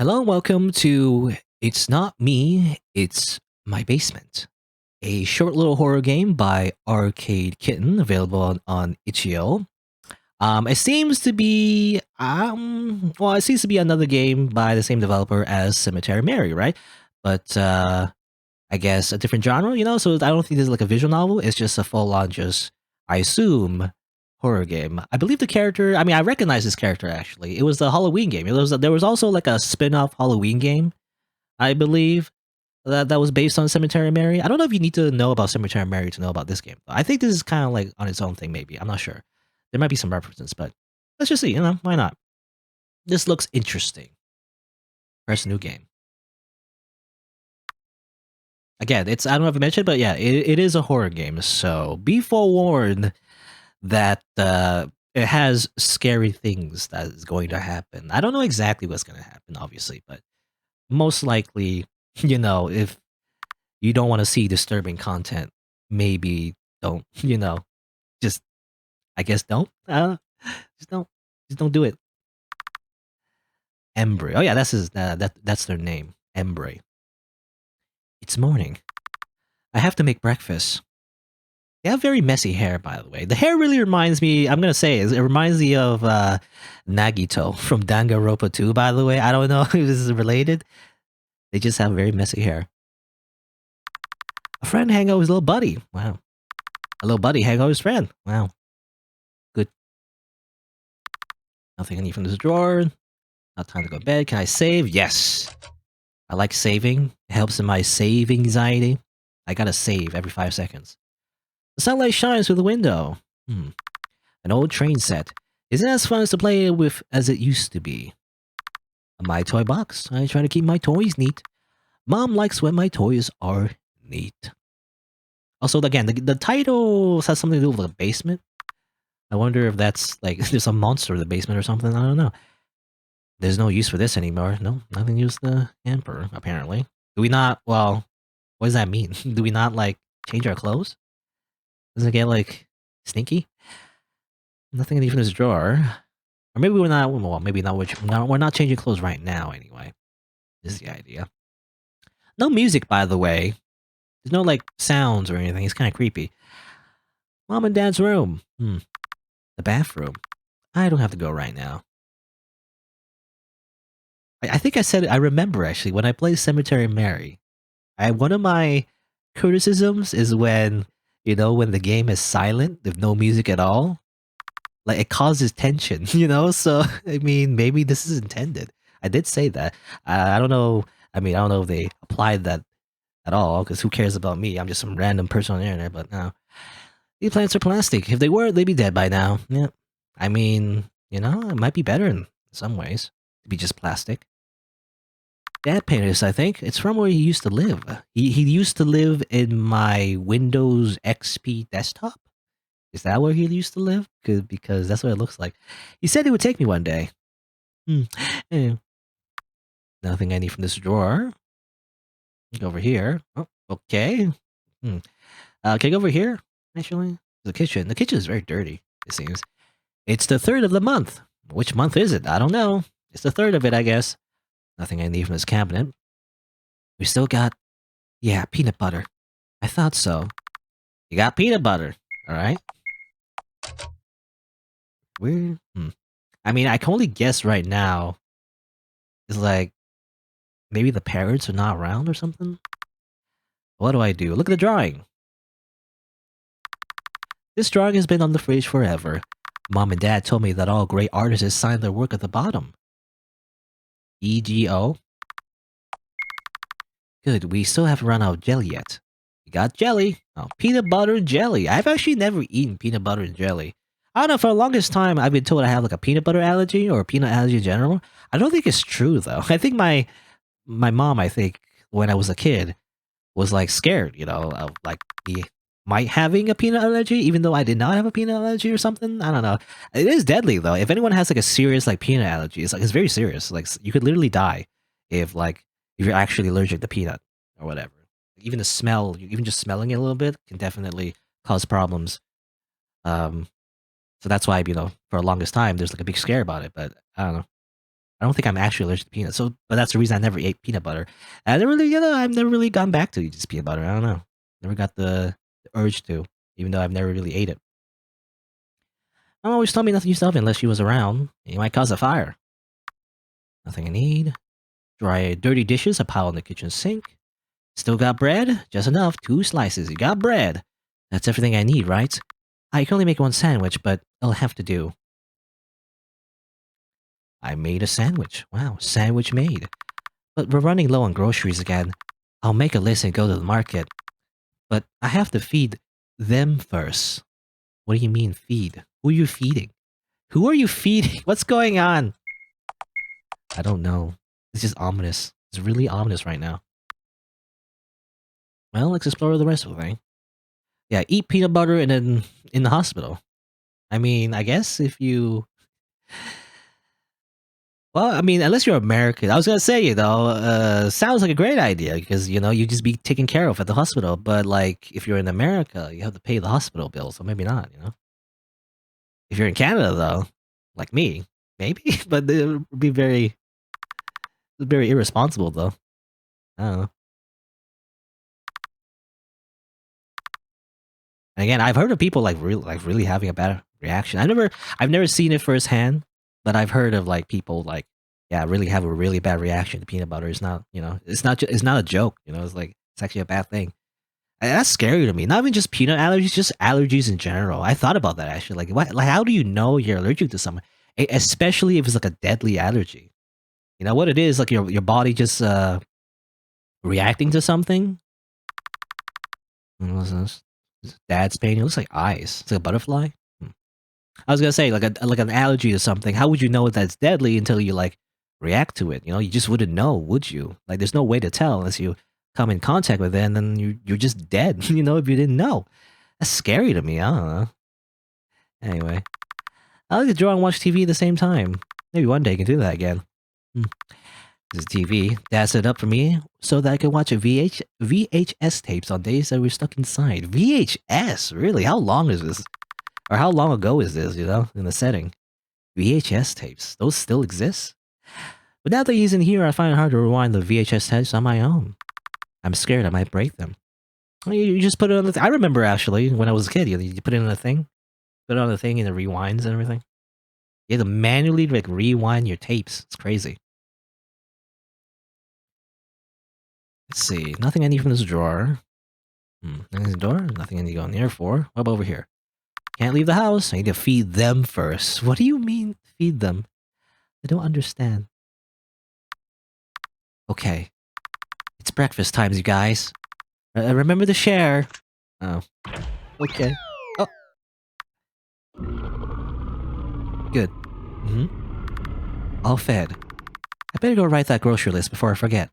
Hello and welcome to It's Not Me, It's My Basement, a short little horror game by Arcadekitten, available on itch.io. It seems to be, it seems to be another game by the same developer as Cemetery Mary, right? But I guess a different genre, so I don't think this is like a visual novel. It's just a full-on I assume, horror game. I believe the character, I recognize this character actually. It was the Halloween game. There was also like a spin-off Halloween game, I believe, that was based on Cemetery Mary. I don't know if you need to know about Cemetery Mary to know about this game. I think this is kind of like on its own thing, maybe. I'm not sure. There might be some references, but let's just see, why not? This looks interesting. Press new game. Again, I don't know if I mentioned, but yeah, it is a horror game, so be forewarned that it has scary things that is going to happen. I don't know exactly what's going to happen, obviously, but most likely, if you don't want to see disturbing content, maybe don't, just, I guess don't, just don't do it. Embry. Oh yeah, that's their name, Embry. It's morning. I have to make breakfast. They have very messy hair, by the way. The hair really reminds me, I'm going to say, it reminds me of Nagito from Danganronpa 2, by the way. I don't know if this is related. They just have very messy hair. A friend hang out with his little buddy. Wow. A little buddy hang out with his friend. Wow. Good. Nothing I need from this drawer. Not time to go to bed. Can I save? Yes. I like saving. It helps in my save anxiety. I gotta save every 5 seconds. The sunlight shines through the window. An old train set. Isn't as fun to play with as it used to be. A My Toy box. I try to keep my toys neat. Mom likes when my toys are neat. Also, again, the title has something to do with the basement. I wonder if that's like there's a monster in the basement or something. I don't know. There's no use for this anymore. No, nothing use the hamper, apparently. Do we not, well, what does that mean? Do we not, like, change our clothes? Does it get, like, sneaky? Nothing in this drawer. Or maybe we're not, well, maybe not, we're not changing clothes right now, anyway. This is the idea. No music, by the way. There's no, like, sounds or anything. It's kind of creepy. Mom and Dad's room. The bathroom. I don't have to go right now. I think I said it, I remember, actually, when I played Cemetery Mary. One of my criticisms is when, when the game is silent with no music at all. Like, it causes tension, So, I mean, maybe this is intended. I did say that. I don't know. I don't know if they applied that at all, because who cares about me? I'm just some random person on the internet, but no. These plants are plastic. If they were, they'd be dead by now. Yeah. It might be better in some ways to be just plastic. Dad painted this, I think. It's from where he used to live. He used to live in my Windows XP desktop. Is that where he used to live? Because that's what it looks like. He said he would take me one day. Nothing I need from this drawer. Go over here. Oh, okay. Can I go over here, actually? The kitchen. The kitchen is very dirty, it seems. It's the 3rd of the month. Which month is it? I don't know. It's the 3rd of it, I guess. Nothing I need from this cabinet. We still got, yeah, peanut butter. I thought so. You got peanut butter, alright? Weird. I can only guess right now. It's like, maybe the parents are not around or something? What do I do? Look at the drawing. This drawing has been on the fridge forever. Mom and Dad told me that all great artists sign their work at the bottom. EGO. Good, we still haven't run out of jelly yet. We got jelly. Oh, peanut butter and jelly. I've actually never eaten peanut butter and jelly. I don't know, for the longest time, I've been told I have like a peanut butter allergy or a peanut allergy in general. I don't think it's true, though. I think my mom, I think, when I was a kid, was like scared, of like me might having a peanut allergy, even though I did not have a peanut allergy or something. I don't know. It is deadly, though. If anyone has like a serious like peanut allergy, it's very serious. Like, you could literally die if you're actually allergic to peanut or whatever. Even the smell, even just smelling it a little bit can definitely cause problems. So that's why, for the longest time, there's like a big scare about it, but I don't know. I don't think I'm actually allergic to peanuts. So, but that's the reason I never ate peanut butter. I never really, I've never really gone back to just peanut butter. I don't know. Never got the urge to, even though I've never really ate it. Mom always told me not to use the oven unless she was around. It might cause a fire. Nothing I need. Dry dirty dishes I pile in the kitchen sink. Still got bread? Just enough. 2 slices. You got bread. That's everything I need, right? I can only make 1 sandwich, but it'll have to do. I made a sandwich. Wow, sandwich made. But we're running low on groceries again. I'll make a list and go to the market. But I have to feed them first. What do you mean feed? Who are you feeding? Who are you feeding? What's going on? I don't know. It's just ominous. It's really ominous right now. Well, let's explore the rest of the thing. Yeah, eat peanut butter and then in the hospital. I mean, I guess if you... Well, I mean, unless you're American. I was gonna say, sounds like a great idea because, you just be taken care of at the hospital. But, like, if you're in America, you have to pay the hospital bill, so maybe not, If you're in Canada, though, like me, maybe. But it would be very irresponsible, though. I don't know. And again, I've heard of people really having a bad reaction. I've never seen it firsthand, but I've heard of people really have a really bad reaction to peanut butter. It's not, it's not a joke. It's actually a bad thing. And that's scary to me. Not even just peanut allergies, just allergies in general. I thought about that actually. How do you know you're allergic to something, especially if it's like a deadly allergy? You know what it is? Like your body just reacting to something. What's this? Dad's painting. It looks like eyes. It's like a butterfly. I was gonna say like an allergy to something. How would you know that's deadly until you react to it? You just wouldn't know, would you? Like there's no way to tell unless you come in contact with it, and then you're just dead. If you didn't know. That's scary to me. I don't know. Anyway, I like to draw and watch TV at the same time. Maybe one day I can do that again. This is TV. Dad set it up for me so that I could watch VHS tapes on days that we're stuck inside. VHS? Really? How long is this? Or how long ago is this, in the setting? VHS tapes. Those still exist? But now that he's in here, I find it hard to rewind the VHS tapes on my own. I'm scared I might break them. You just put it on the I remember, actually, when I was a kid, you put it on the thing. Put it on the thing and it rewinds and everything. You have to manually, rewind your tapes. It's crazy. Let's see. Nothing I need from this drawer. Nothing in the door. Nothing I need to go in there for. What about over here? Can't leave the house. I need to feed them first. What do you mean, feed them? I don't understand. Okay. It's breakfast time, you guys. Remember to share. Oh. Okay. Oh. Good. All fed. I better go write that grocery list before I forget.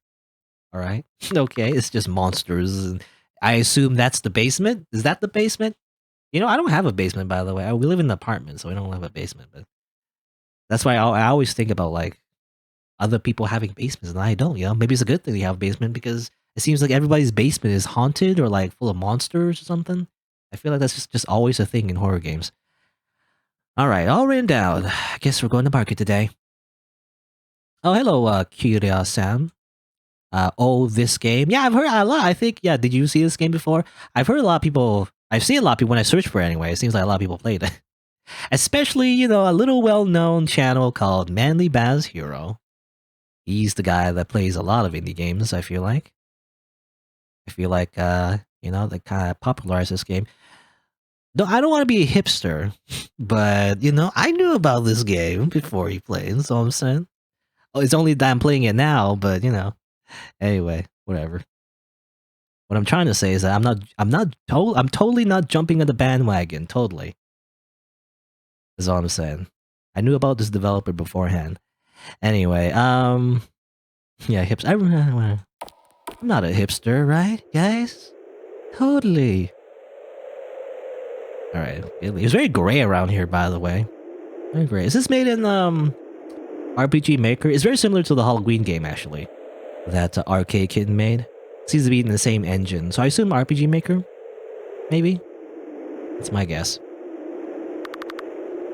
Alright. Okay, it's just monsters. I assume that's the basement? Is that the basement? I don't have a basement, by the way. We live in an apartment, so we don't have a basement. But that's why I always think about, other people having basements, and I don't, Maybe it's a good thing they have a basement, because it seems like everybody's basement is haunted or, full of monsters or something. I feel like that's just always a thing in horror games. Alright, all written down. I guess we're going to market today. Oh, hello, Kirya-san. This game. Yeah, I've heard a lot. I think, did you see this game before? I've heard a lot of people... I've seen a lot of people when I search for it anyway. It seems like a lot of people played it. Especially, a little well-known channel called Manly Baz Hero. He's the guy that plays a lot of indie games, I feel like. That kind of popularized this game. No, I don't want to be a hipster, but, I knew about this game before he played, so I'm saying. Oh, it's only that I'm playing it now, but, Anyway, whatever. What I'm trying to say is that I'm totally not jumping on the bandwagon, totally. That's all I'm saying. I knew about this developer beforehand. Anyway, yeah, I'm not a hipster, right, guys? Totally. Alright, it's very gray around here, by the way. Very gray. Is this made in, RPG Maker? It's very similar to the Halloween game, actually. That arcadekitten made. Seems to be in the same engine, so I assume RPG Maker? Maybe? That's my guess.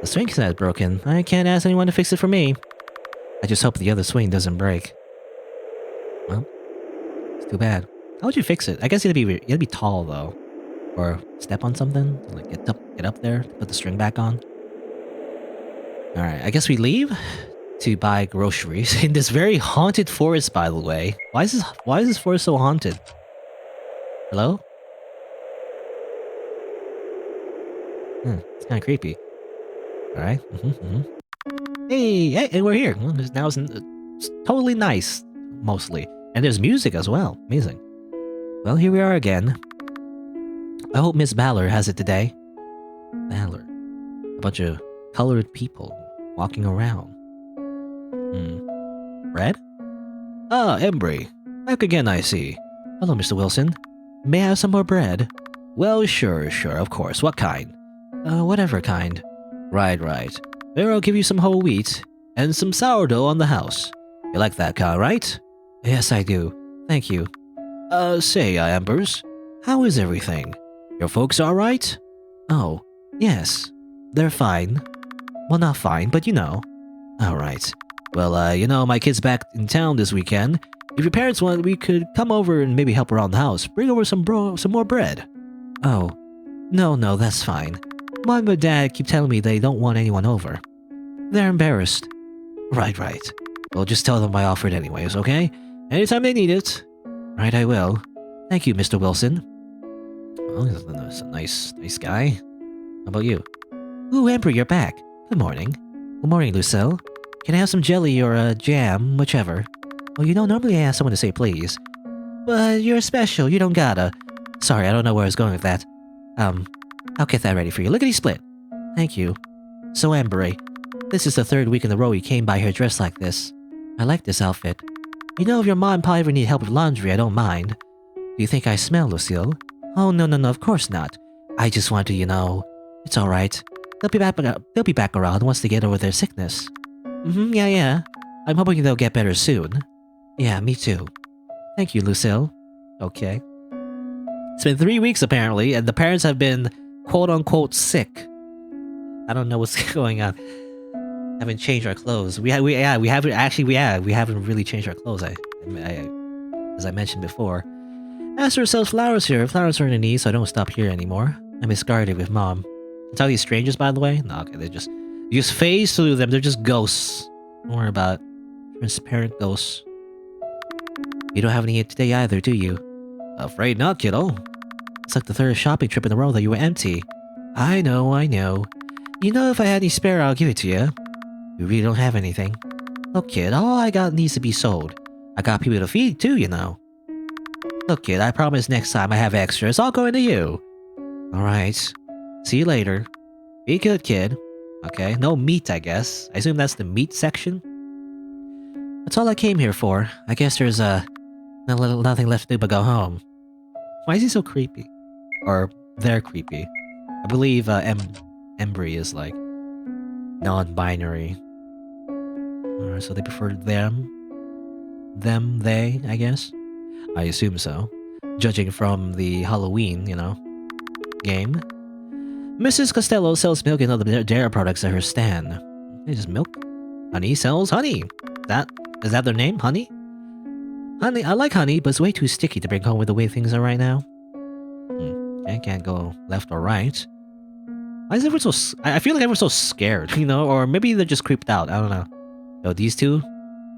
The swing set is broken. I can't ask anyone to fix it for me. I just hope the other swing doesn't break. Well, it's too bad. How would you fix it? I guess you gotta be tall though, or step on something, like get up there, put the string back on. All right, I guess we leave to buy groceries in this very haunted forest. By the way, why is this forest so haunted? Hello? It's kind of creepy. All right. Hey, and we're here. Well, now it's totally nice, mostly, and there's music as well. Amazing. Well, here we are again. I hope Miss Baller has it today. Baller, a bunch of colored people walking around. Bread? Ah, Embry. Back again, I see. Hello, Mr. Wilson. May I have some more bread? Well, sure, of course. What kind? Whatever kind. Right. There, I'll give you some whole wheat and some sourdough on the house. You like that kind, right? Yes, I do. Thank you. Say, Ambers, how is everything? Your folks all right? Oh, yes. They're fine. Well, not fine, but you know. All right. Well, you know, my kid's back in town this weekend. If your parents want, we could come over and maybe help around the house. Bring over some more bread. Oh, no, that's fine. Mom and Dad keep telling me they don't want anyone over. They're embarrassed. Right. Well, just tell them I offered anyways, okay? Anytime they need it. Right, I will. Thank you, Mr. Wilson. Oh, he's a nice guy. How about you? Ooh, Emperor, you're back. Good morning. Good morning, Lucille. Can I have some jelly or jam, whichever? Well, you know, normally I ask someone to say please. But you're special, you don't gotta. Sorry, I don't know where I was going with that. I'll get that ready for you. Lickety-split. Thank you. So, Ambery, this is the third week in a row you came by here dressed like this. I like this outfit. You know, if your mom and pa ever need help with laundry, I don't mind. Do you think I smell, Lucille? Oh, no, of course not. I just want to, you know... It's alright. They'll be back around once they get over their sickness. Yeah. I'm hoping they'll get better soon. Yeah, me too. Thank you, Lucille. Okay. It's been 3 weeks, apparently, and the parents have been quote-unquote sick. I don't know what's going on. Haven't changed our clothes. We haven't really changed our clothes. As I mentioned before. Esther sells flowers here. Flowers are in the need, so I don't stop here anymore. I misguided with Mom. It's all these strangers, by the way. No, okay, you just phase through them. They're just ghosts. Don't worry about it. Transparent ghosts. You don't have any today either, do you? Afraid not, kiddo. It's like the third shopping trip in a row that you were empty. I know. You know, if I had any spare, I'll give it to you. We really don't have anything. Look, kid, all I got needs to be sold. I got people to feed, too, you know. Look, kid, I promise next time I have extras, I'll go into you. Alright. See you later. Be good, kid. Okay, no meat, I guess. I assume that's the meat section? That's all I came here for. I guess there's, nothing left to do but go home. Why is he so creepy? Or, they're creepy. I believe, Embry is, like, non-binary. So they prefer them, they, I guess? I assume so. Judging from the Halloween, you know, game. Mrs. Costello sells milk and other dairy products at her stand. It's just milk? Honey sells honey. Is that their name? Honey? Honey, I like honey, but it's way too sticky to bring home with the way things are right now. I can't go left or right. Why is everyone so... I feel like everyone's so scared, you know? Or maybe they're just creeped out. I don't know. Yo, these two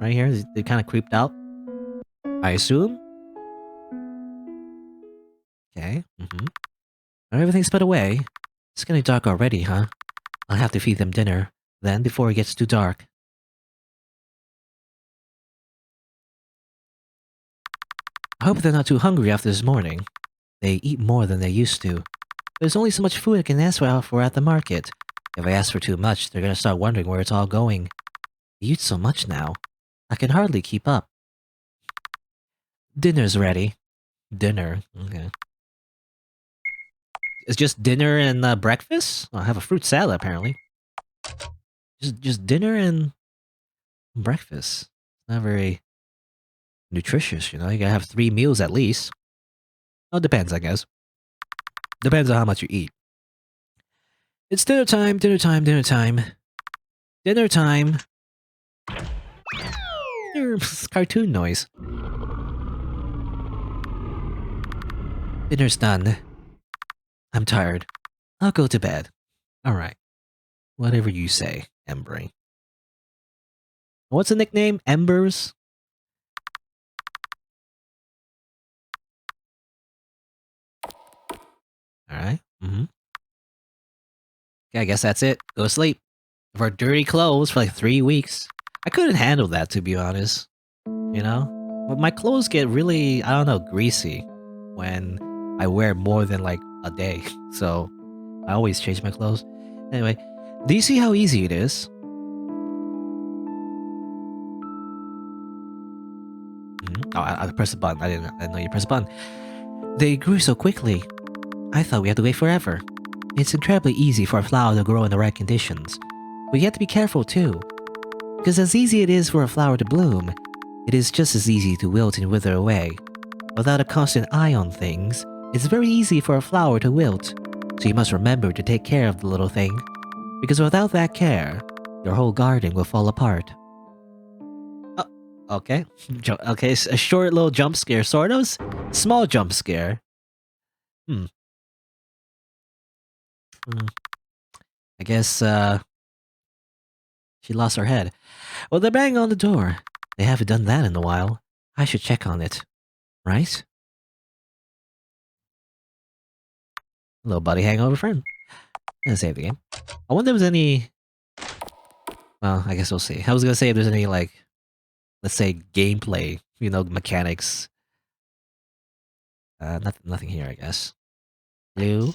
right here, they're kind of creeped out. I assume? Okay. Everything's put away. It's getting dark already, huh? I'll have to feed them dinner, then, before it gets too dark. I hope they're not too hungry after this morning. They eat more than they used to. There's only so much food I can ask for at the market. If I ask for too much, they're gonna start wondering where it's all going. They eat so much now. I can hardly keep up. Dinner's ready. Dinner. Okay. It's just dinner and breakfast? Oh, I have a fruit salad, apparently. Just dinner and breakfast. Not very nutritious, you know? You gotta have 3 meals at least. Well, it depends, I guess. Depends on how much you eat. It's dinner time. Dinner time. Cartoon noise. Dinner's done. I'm tired. I'll go to bed. Alright. Whatever you say, Embry. What's the nickname? Embers? Alright. Okay, I guess that's it. Go to sleep. For dirty clothes for like 3 weeks. I couldn't handle that, to be honest. You know? But my clothes get really, I don't know, greasy when I wear more than like a day. So I always change my clothes. Anyway, do you see how easy it is? Oh, I pressed the button. I didn't know you pressed the button. They grew so quickly. I thought we had to wait forever. It's incredibly easy for a flower to grow in the right conditions. But you have to be careful too. Because as easy it is for a flower to bloom, it is just as easy to wilt and wither away. Without a constant eye on things, it's very easy for a flower to wilt. So you must remember to take care of the little thing. Because without that care, your whole garden will fall apart. Oh, okay. Okay, a short little jump scare, sort of. Small jump scare. I guess, she lost her head. Well, they're banging on the door. They haven't done that in a while. I should check on it. Right? Little buddy hangover friend. Let's save the game. I wonder if there's any... Well, I guess we'll see. I was gonna say if there's any, like... Let's say gameplay, you know, mechanics. Nothing here, I guess. Blue.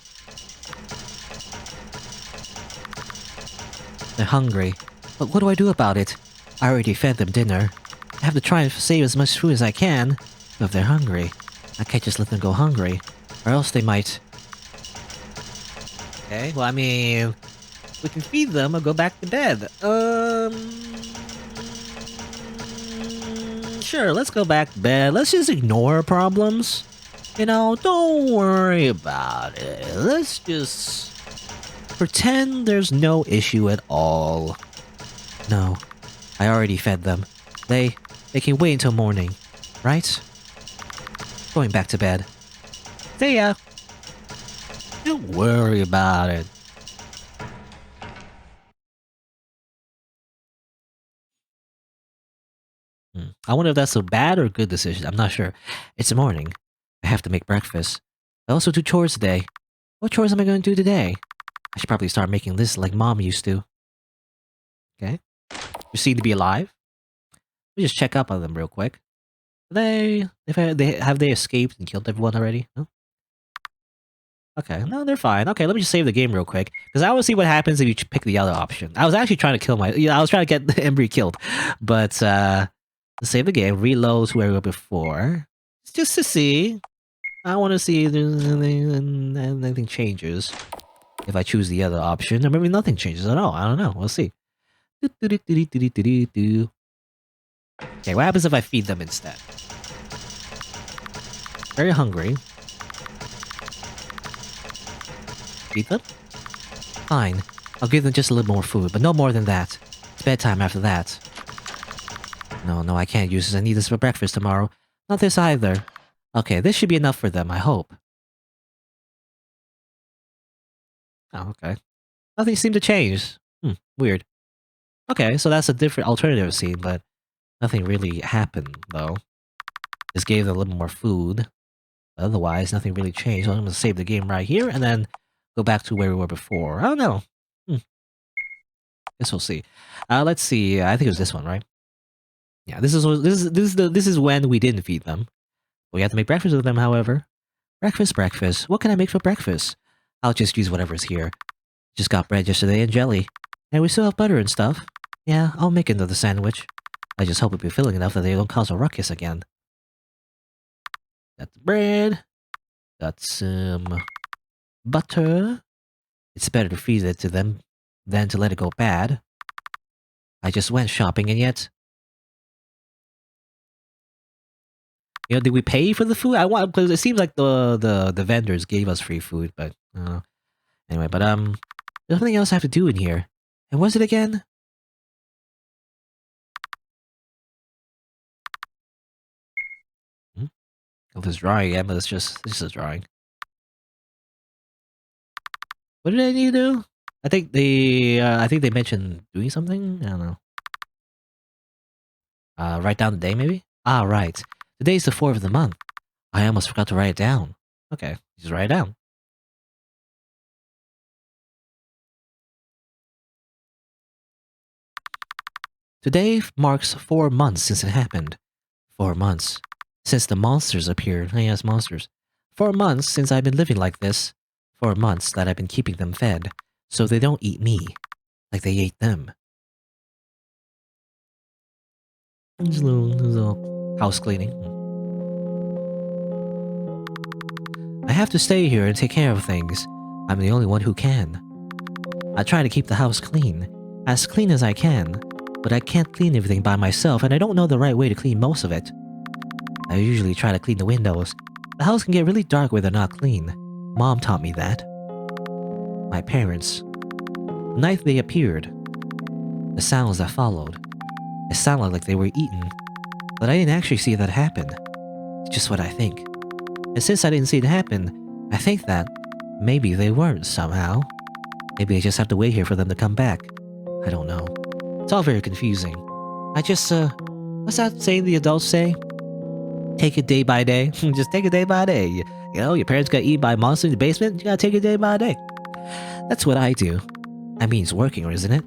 They're hungry. But what do I do about it? I already fed them dinner. I have to try and save as much food as I can. But if they're hungry, I can't just let them go hungry. Or else they might... Okay, well, I mean... We can feed them or go back to bed. Sure, let's go back to bed. Let's just ignore problems. You know, don't worry about it. Let's just... pretend there's no issue at all. No, I already fed them. They can wait until morning, right? Going back to bed. See ya! Don't worry about it. I wonder if that's a bad or good decision. I'm not sure. It's morning. I have to make breakfast. I also do chores today. What chores am I going to do today? I should probably start making lists like Mom used to. Okay. You seem to be alive. Let me just check up on them real quick. Have they escaped and killed everyone already? No? Okay, no, they're fine. Okay, let me just save the game real quick. Because I want to see what happens if you pick the other option. I was actually trying to kill I was trying to get Embry killed. But, save the game, reload to where we were before. Just to see. I want to see if there's anything changes. If I choose the other option. Or maybe nothing changes at all. I don't know. We'll see. Okay, what happens if I feed them instead? Very hungry. Feed them? Fine. I'll give them just a little more food, but no more than that. It's bedtime after that. No, I can't use this. I need this for breakfast tomorrow. Not this either. Okay, this should be enough for them, I hope. Oh, okay. Nothing seemed to change. Weird. Okay, so that's a different alternative scene, but nothing really happened, though. Just gave them a little more food. Otherwise, nothing really changed. So I'm gonna save the game right here, and then go back to where we were before. I don't know. Guess we'll see. Let's see. I think it was this one, right? Yeah, this is when we didn't feed them. We have to make breakfast with them, however. Breakfast. What can I make for breakfast? I'll just use whatever's here. Just got bread yesterday and jelly. And we still have butter and stuff. Yeah, I'll make another sandwich. I just hope it'll be filling enough that they don't cause a ruckus again. Got the bread. Got some butter. It's better to feed it to them than to let it go bad. I just went shopping and yet... You know, did we pay for the food? Because it seems like the vendors gave us free food, but I don't know. Anyway, but there's something else I have to do in here. And what's it again? If it's drawing, yeah, but it's just a drawing. What did I need to do? I think they mentioned doing something. I don't know. Write down the day, maybe. Ah, right. Today's the 4th of the month. I almost forgot to write it down. Okay, just write it down. Today marks 4 months since it happened. 4 months. Since the monsters appeared. Yes, monsters. 4 months since I've been living like this. 4 months that I've been keeping them fed, so they don't eat me, like they ate them. Just a little house cleaning. I have to stay here and take care of things. I'm the only one who can. I try to keep the house as clean as I can, but I can't clean everything by myself and I don't know the right way to clean most of it. I usually try to clean the windows. The house can get really dark where they're not clean. Mom taught me that. My parents. The night they appeared, the sounds that followed. It sounded like they were eaten, but I didn't actually see that happen. It's just what I think. And since I didn't see it happen, I think that maybe they weren't somehow. Maybe I just have to wait here for them to come back. I don't know. It's all very confusing. I just, what's that saying the adults say? Take it day by day. Just take it day by day. You know, your parents got eaten by a monster in the basement, you gotta take it day by day. That's what I do. I mean, it's working, isn't it?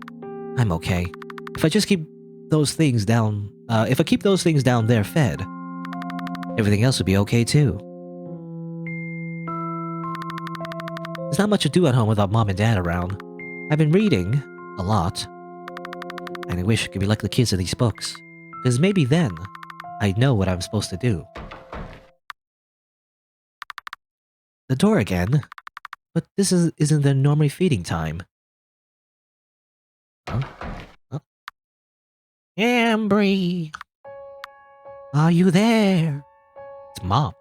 I'm okay. If I just keep those things down, if I keep those things down there fed, everything else would be okay too. There's not much to do at home without mom and dad around. I've been reading a lot, and I wish I could be like the kids in these books, because maybe then I'd know what I'm supposed to do. The door again? But isn't the normally feeding time. Huh? Huh? Ambry! Are you there? It's Mom.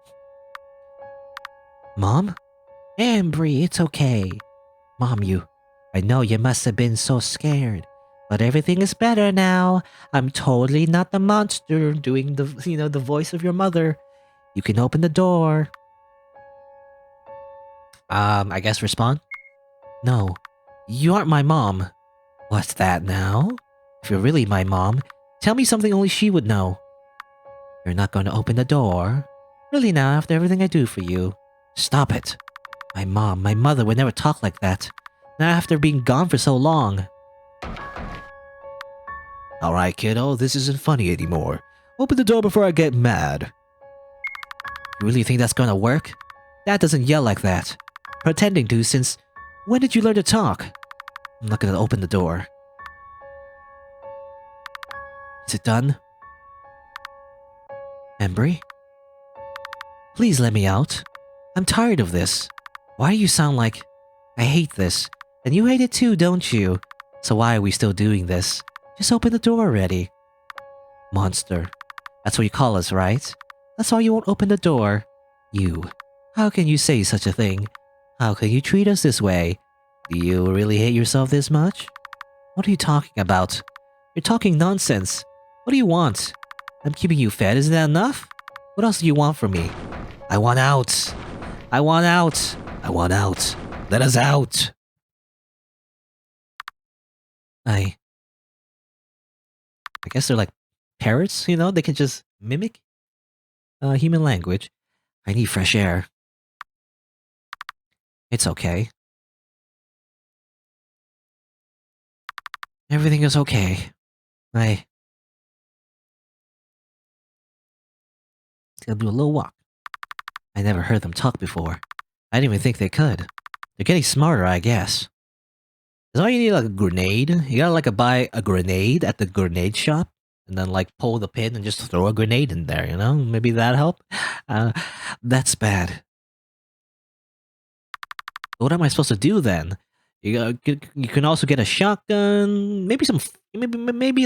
Mom? Ambry, it's okay. Mom, I know you must have been so scared. But everything is better now. I'm totally not the monster doing the voice of your mother. You can open the door. I guess respond? No, you aren't my mom. What's that now? If you're really my mom, tell me something only she would know. You're not going to open the door? Really now, after everything I do for you? Stop it. My mother would never talk like that. Not after being gone for so long. Alright, kiddo, this isn't funny anymore. Open the door before I get mad. You really think that's gonna work? Dad doesn't yell like that. Pretending to since... When did you learn to talk? I'm not gonna open the door. Is it done? Embry? Please let me out. I'm tired of this. Why do you sound like... I hate this. And you hate it too, don't you? So why are we still doing this? Just open the door already. Monster. That's what you call us, right? That's why you won't open the door. You. How can you say such a thing? How can you treat us this way? Do you really hate yourself this much? What are you talking about? You're talking nonsense. What do you want? I'm keeping you fed, isn't that enough? What else do you want from me? I want out. I want out. I want out. Let us out. I guess they're like parrots, you know? They can just mimic human language. I need fresh air. It's okay. Everything is okay. I gonna do a little walk. I never heard them talk before. I didn't even think they could. They're getting smarter, I guess. Is all you need like a grenade? You gotta like buy a grenade at the grenade shop? And then like pull the pin and just throw a grenade in there, you know? Maybe that'd help? That's bad. What am I supposed to do then? You can also get a shotgun, maybe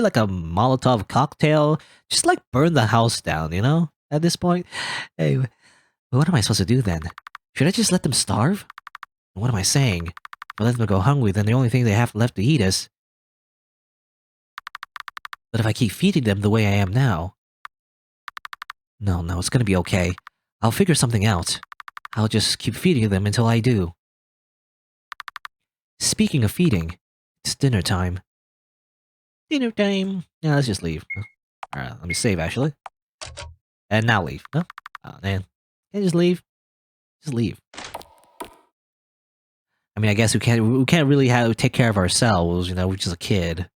like a Molotov cocktail. Just like burn the house down, you know? At this point. Hey, what am I supposed to do then? Should I just let them starve? What am I saying? If I let them go hungry, then the only thing they have left to eat is... But if I keep feeding them the way I am now... No, it's gonna be okay. I'll figure something out. I'll just keep feeding them until I do. Speaking of feeding, it's dinner time. Dinner time. Yeah, let's just leave. Alright, let me save actually. And now leave. No? Oh man. Can I just leave? Just leave. I mean, I guess we can't really take care of ourselves, you know, we're just a kid.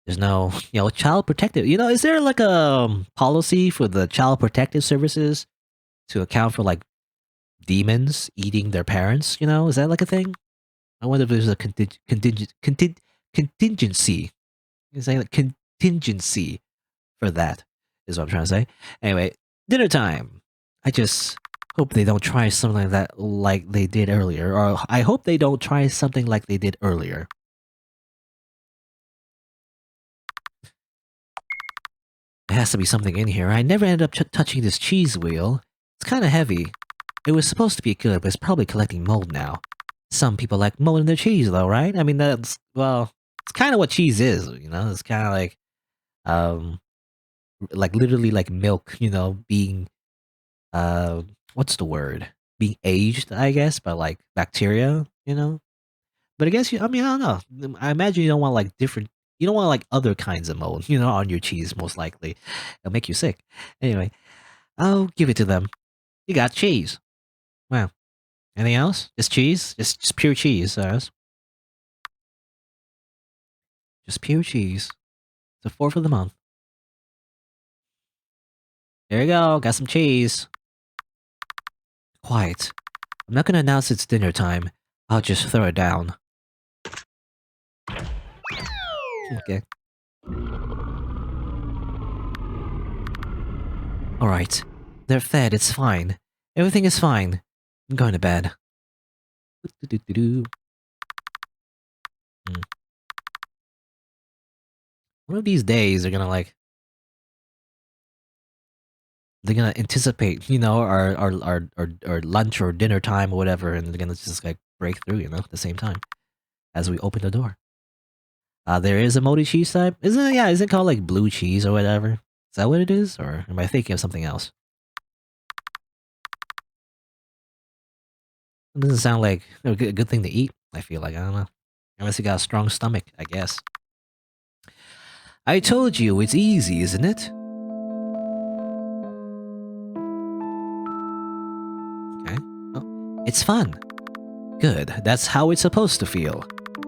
There's no, you know, child protective. You know, is there like a policy for the child protective services to account for like demons eating their parents? You know, is that like a thing? I wonder if there's a contingency. Is that like contingency for that? Is what I'm trying to say. Anyway, dinner time. I just hope they don't try something like that like they did earlier, or I hope they don't try something like they did earlier. There has to be something in here. I never ended up touching this cheese wheel. It's kind of heavy. It was supposed to be good, but it's probably collecting mold now. Some people like mold in their cheese, though, right? I mean, that's, well, it's kind of what cheese is, you know? It's kind of like literally like milk, you know, being, what's the word? Being aged, I guess, by like bacteria, you know? But I guess, I mean, I don't know. I imagine you don't want like you don't want like other kinds of mold, you know, on your cheese, most likely. It'll make you sick. Anyway, I'll give it to them. You got cheese. Wow. Anything else? Just cheese? Just pure cheese, Just pure cheese. It's the 4th of the month. There you go, got some cheese. Quiet. I'm not gonna announce it's dinner time. I'll just throw it down. Okay. Alright. They're fed, it's fine. Everything is fine. I'm going to bed. One of these days, they're gonna anticipate, you know, our lunch or dinner time or whatever, and they're gonna just like break through, you know, at the same time as we open the door. There is a moldy cheese type. Isn't it? Yeah, is it called like blue cheese or whatever? Is that what it is, or am I thinking of something else? It doesn't sound like a good thing to eat. I feel like, I don't know, unless you got a strong stomach, I guess. I told you it's easy, isn't it? Okay. Oh, it's fun. Good, that's how it's supposed to feel.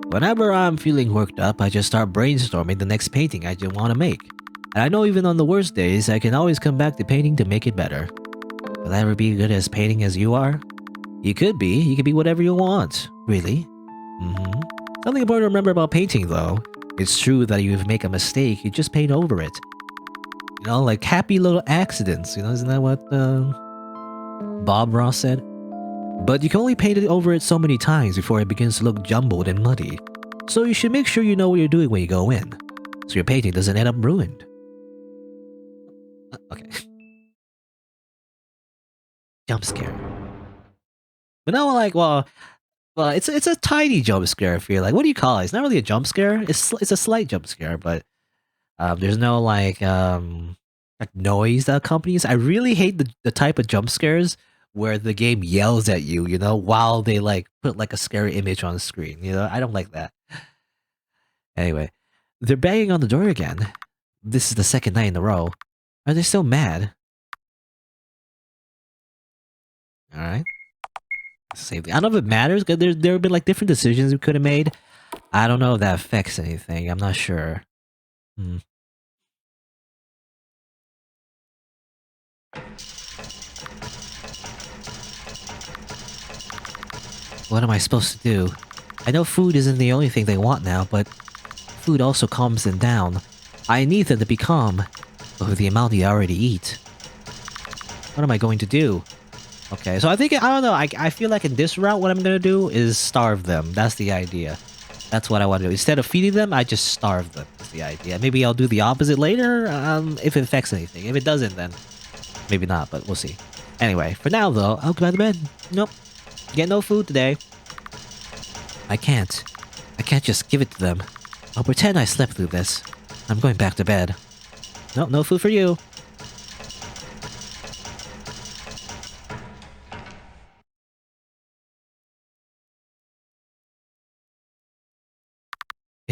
Whenever I'm feeling worked up, I just start brainstorming the next painting I just want to make. And I know even on the worst days, I can always come back to painting to make it better. Will I ever be good as painting as you are? You could be. You could be whatever you want. Really? Mm-hmm. Something important to remember about painting, though. It's true that if you make a mistake, you just paint over it. You know, like happy little accidents. You know, isn't that what Bob Ross said? But you can only paint it over it so many times before it begins to look jumbled and muddy. So you should make sure you know what you're doing when you go in, so your painting doesn't end up ruined. Okay. Jump scare. But no, like, well, it's a tiny jump scare. I feel like, what do you call it? It's not really a jump scare. It's a slight jump scare, but there's no like noise that accompanies. I really hate the type of jump scares where the game yells at you, you know, while they like put like a scary image on the screen. You know, I don't like that. Anyway, they're banging on the door again. This is the second night in a row. Are they still mad? All right. Save. I don't know if it matters, because there have been like different decisions we could have made. I don't know if that affects anything. I'm not sure. What am I supposed to do? I know food isn't the only thing they want now, but food also calms them down. I need them to be calm, over the amount they already eat. What am I going to do? Okay, so I don't know, I feel like in this route what I'm gonna do is starve them. That's the idea. That's what I want to do. Instead of feeding them, I just starve them. That's the idea. Maybe I'll do the opposite later, if it affects anything. If it doesn't, then maybe not, but we'll see. Anyway, for now though, I'll go back to bed. Nope. Get no food today. I can't. I can't just give it to them. I'll pretend I slept through this. I'm going back to bed. Nope, no food for you.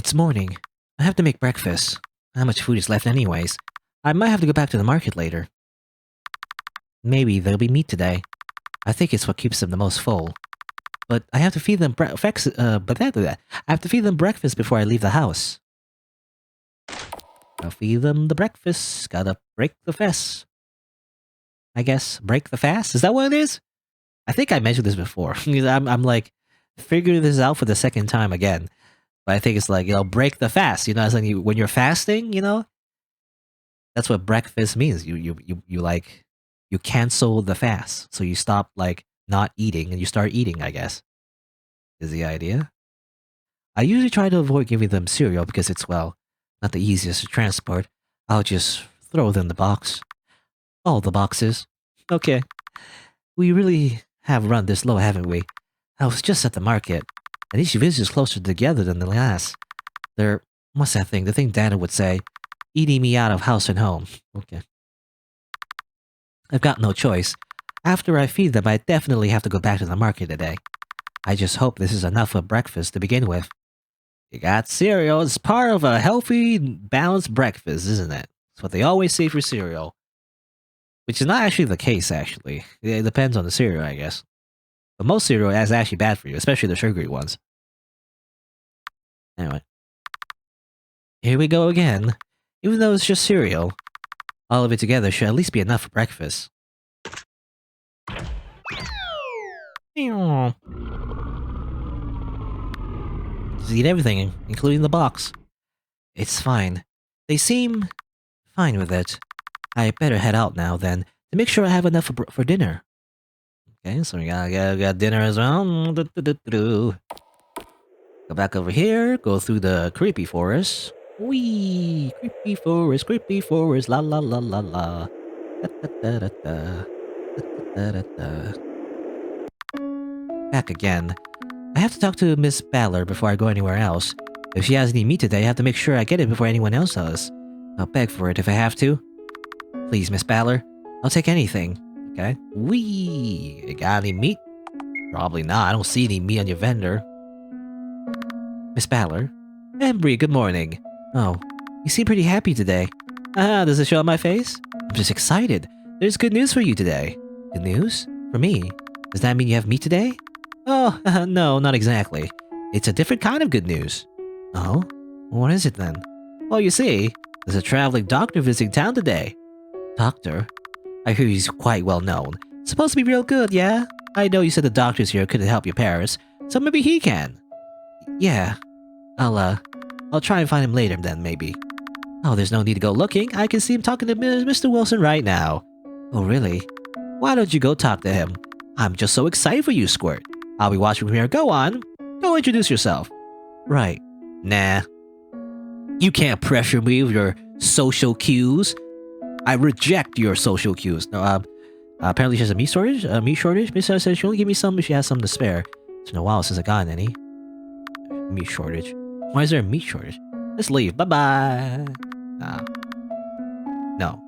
It's morning. I have to make breakfast. How much food is left anyways? I might have to go back to the market later. Maybe there'll be meat today. I think it's what keeps them the most full. But I have to feed them breakfast. I have to feed them breakfast before I leave the house. I'll feed them the breakfast. Gotta break the fast. I guess break the fast. Is that what it is? I think I mentioned this before. I'm like figuring this out for the second time again. But I think it's like, break the fast. It's like when you're fasting, that's what breakfast means. You cancel the fast. So you stop like not eating and you start eating, I guess. Is the idea. I usually try to avoid giving them cereal because it's, well, not the easiest to transport. I'll just throw them the box. All the boxes. Okay. We really have run this low, haven't we? I was just at the market, and each visit is closer together than the last. What's that thing? The thing Dana would say, eating me out of house and home. Okay. I've got no choice. After I feed them, I definitely have to go back to the market today. I just hope this is enough for breakfast to begin with. You got cereal. It's part of a healthy, balanced breakfast, isn't it? That's what they always say for cereal. Which is not actually the case, actually. It depends on the cereal, I guess. But most cereal is actually bad for you, especially the sugary ones. Anyway. Here we go again. Even though it's just cereal, all of it together should at least be enough for breakfast. Just eat everything, including the box. It's fine. They seem fine with it. I better head out now, then, to make sure I have enough for dinner. Okay, so we got dinner as well. Go back over here, go through the creepy forest. Wee! Creepy forest, la la la la la. Back again. I have to talk to Miss Ballard before I go anywhere else. If she has any meat today, I have to make sure I get it before anyone else does. I'll beg for it if I have to. Please, Miss Ballard. I'll take anything. Okay. Wee! You got any meat? Probably not. I don't see any meat on your vendor. Miss Ballard? Embry, good morning. Oh, you seem pretty happy today. Does it show on my face? I'm just excited. There's good news for you today. Good news? For me? Does that mean you have meat today? Oh, no, not exactly. It's a different kind of good news. Oh? What is it then? Well, you see, there's a traveling doctor visiting town today. Doctor? I hear he's quite well known. Supposed to be real good, yeah? I know you said the doctors here couldn't help your parents, so maybe he can. Yeah. I'll try and find him later then, maybe. Oh, there's no need to go looking. I can see him talking to Mr. Wilson right now. Oh, really? Why don't you go talk to him? I'm just so excited for you, Squirt. I'll be watching from here. Go on. Go introduce yourself. Right. Nah. You can't pressure me with your social cues. I reject your social cues. No, apparently she has a meat shortage. Miss says she'll only give me some if she has some to spare. It's been a while since I got any. Meat shortage. Why is there a meat shortage? Let's leave. Bye-bye. No.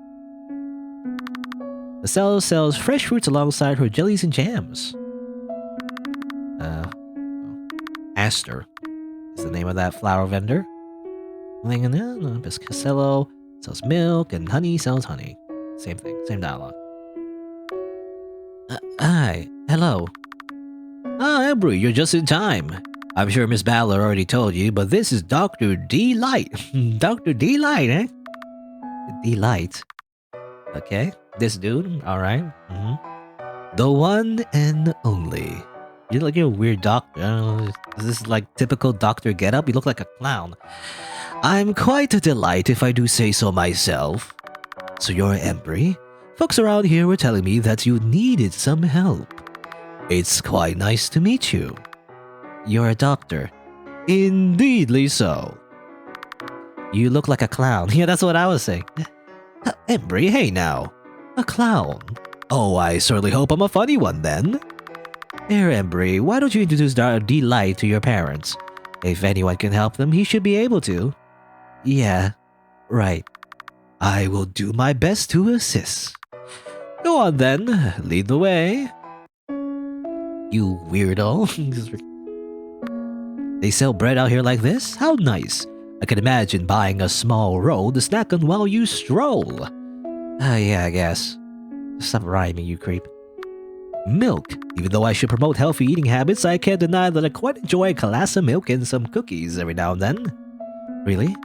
The seller sells fresh fruits alongside her jellies and jams. Aster is the name of that flower vendor. Piscasello sells milk and honey sells honey. Same thing, same dialogue. Hi, hello. Embry, you're just in time. I'm sure Miss Ballard already told you, but this is Dr. Delight. Dr. Delight, eh? Delight. Okay, this dude, alright. The one and only. You look like a weird doctor. Is this like typical doctor getup? You look like a clown. I'm quite a delight if I do say so myself. So you're Embry? Folks around here were telling me that you needed some help. It's quite nice to meet you. You're a doctor. Indeedly so. You look like a clown. Yeah, that's what I was saying. Embry, hey now. A clown. Oh, I certainly hope I'm a funny one then. Here, Embry, why don't you introduce Delight to your parents? If anyone can help them, he should be able to. Yeah, right. I will do my best to assist. Go on then, lead the way. You weirdo. They sell bread out here like this? How nice. I can imagine buying a small roll to snack on while you stroll. Yeah, I guess. Stop rhyming, you creep. Milk. Even though I should promote healthy eating habits, I can't deny that I quite enjoy a glass of milk and some cookies every now and then. Really?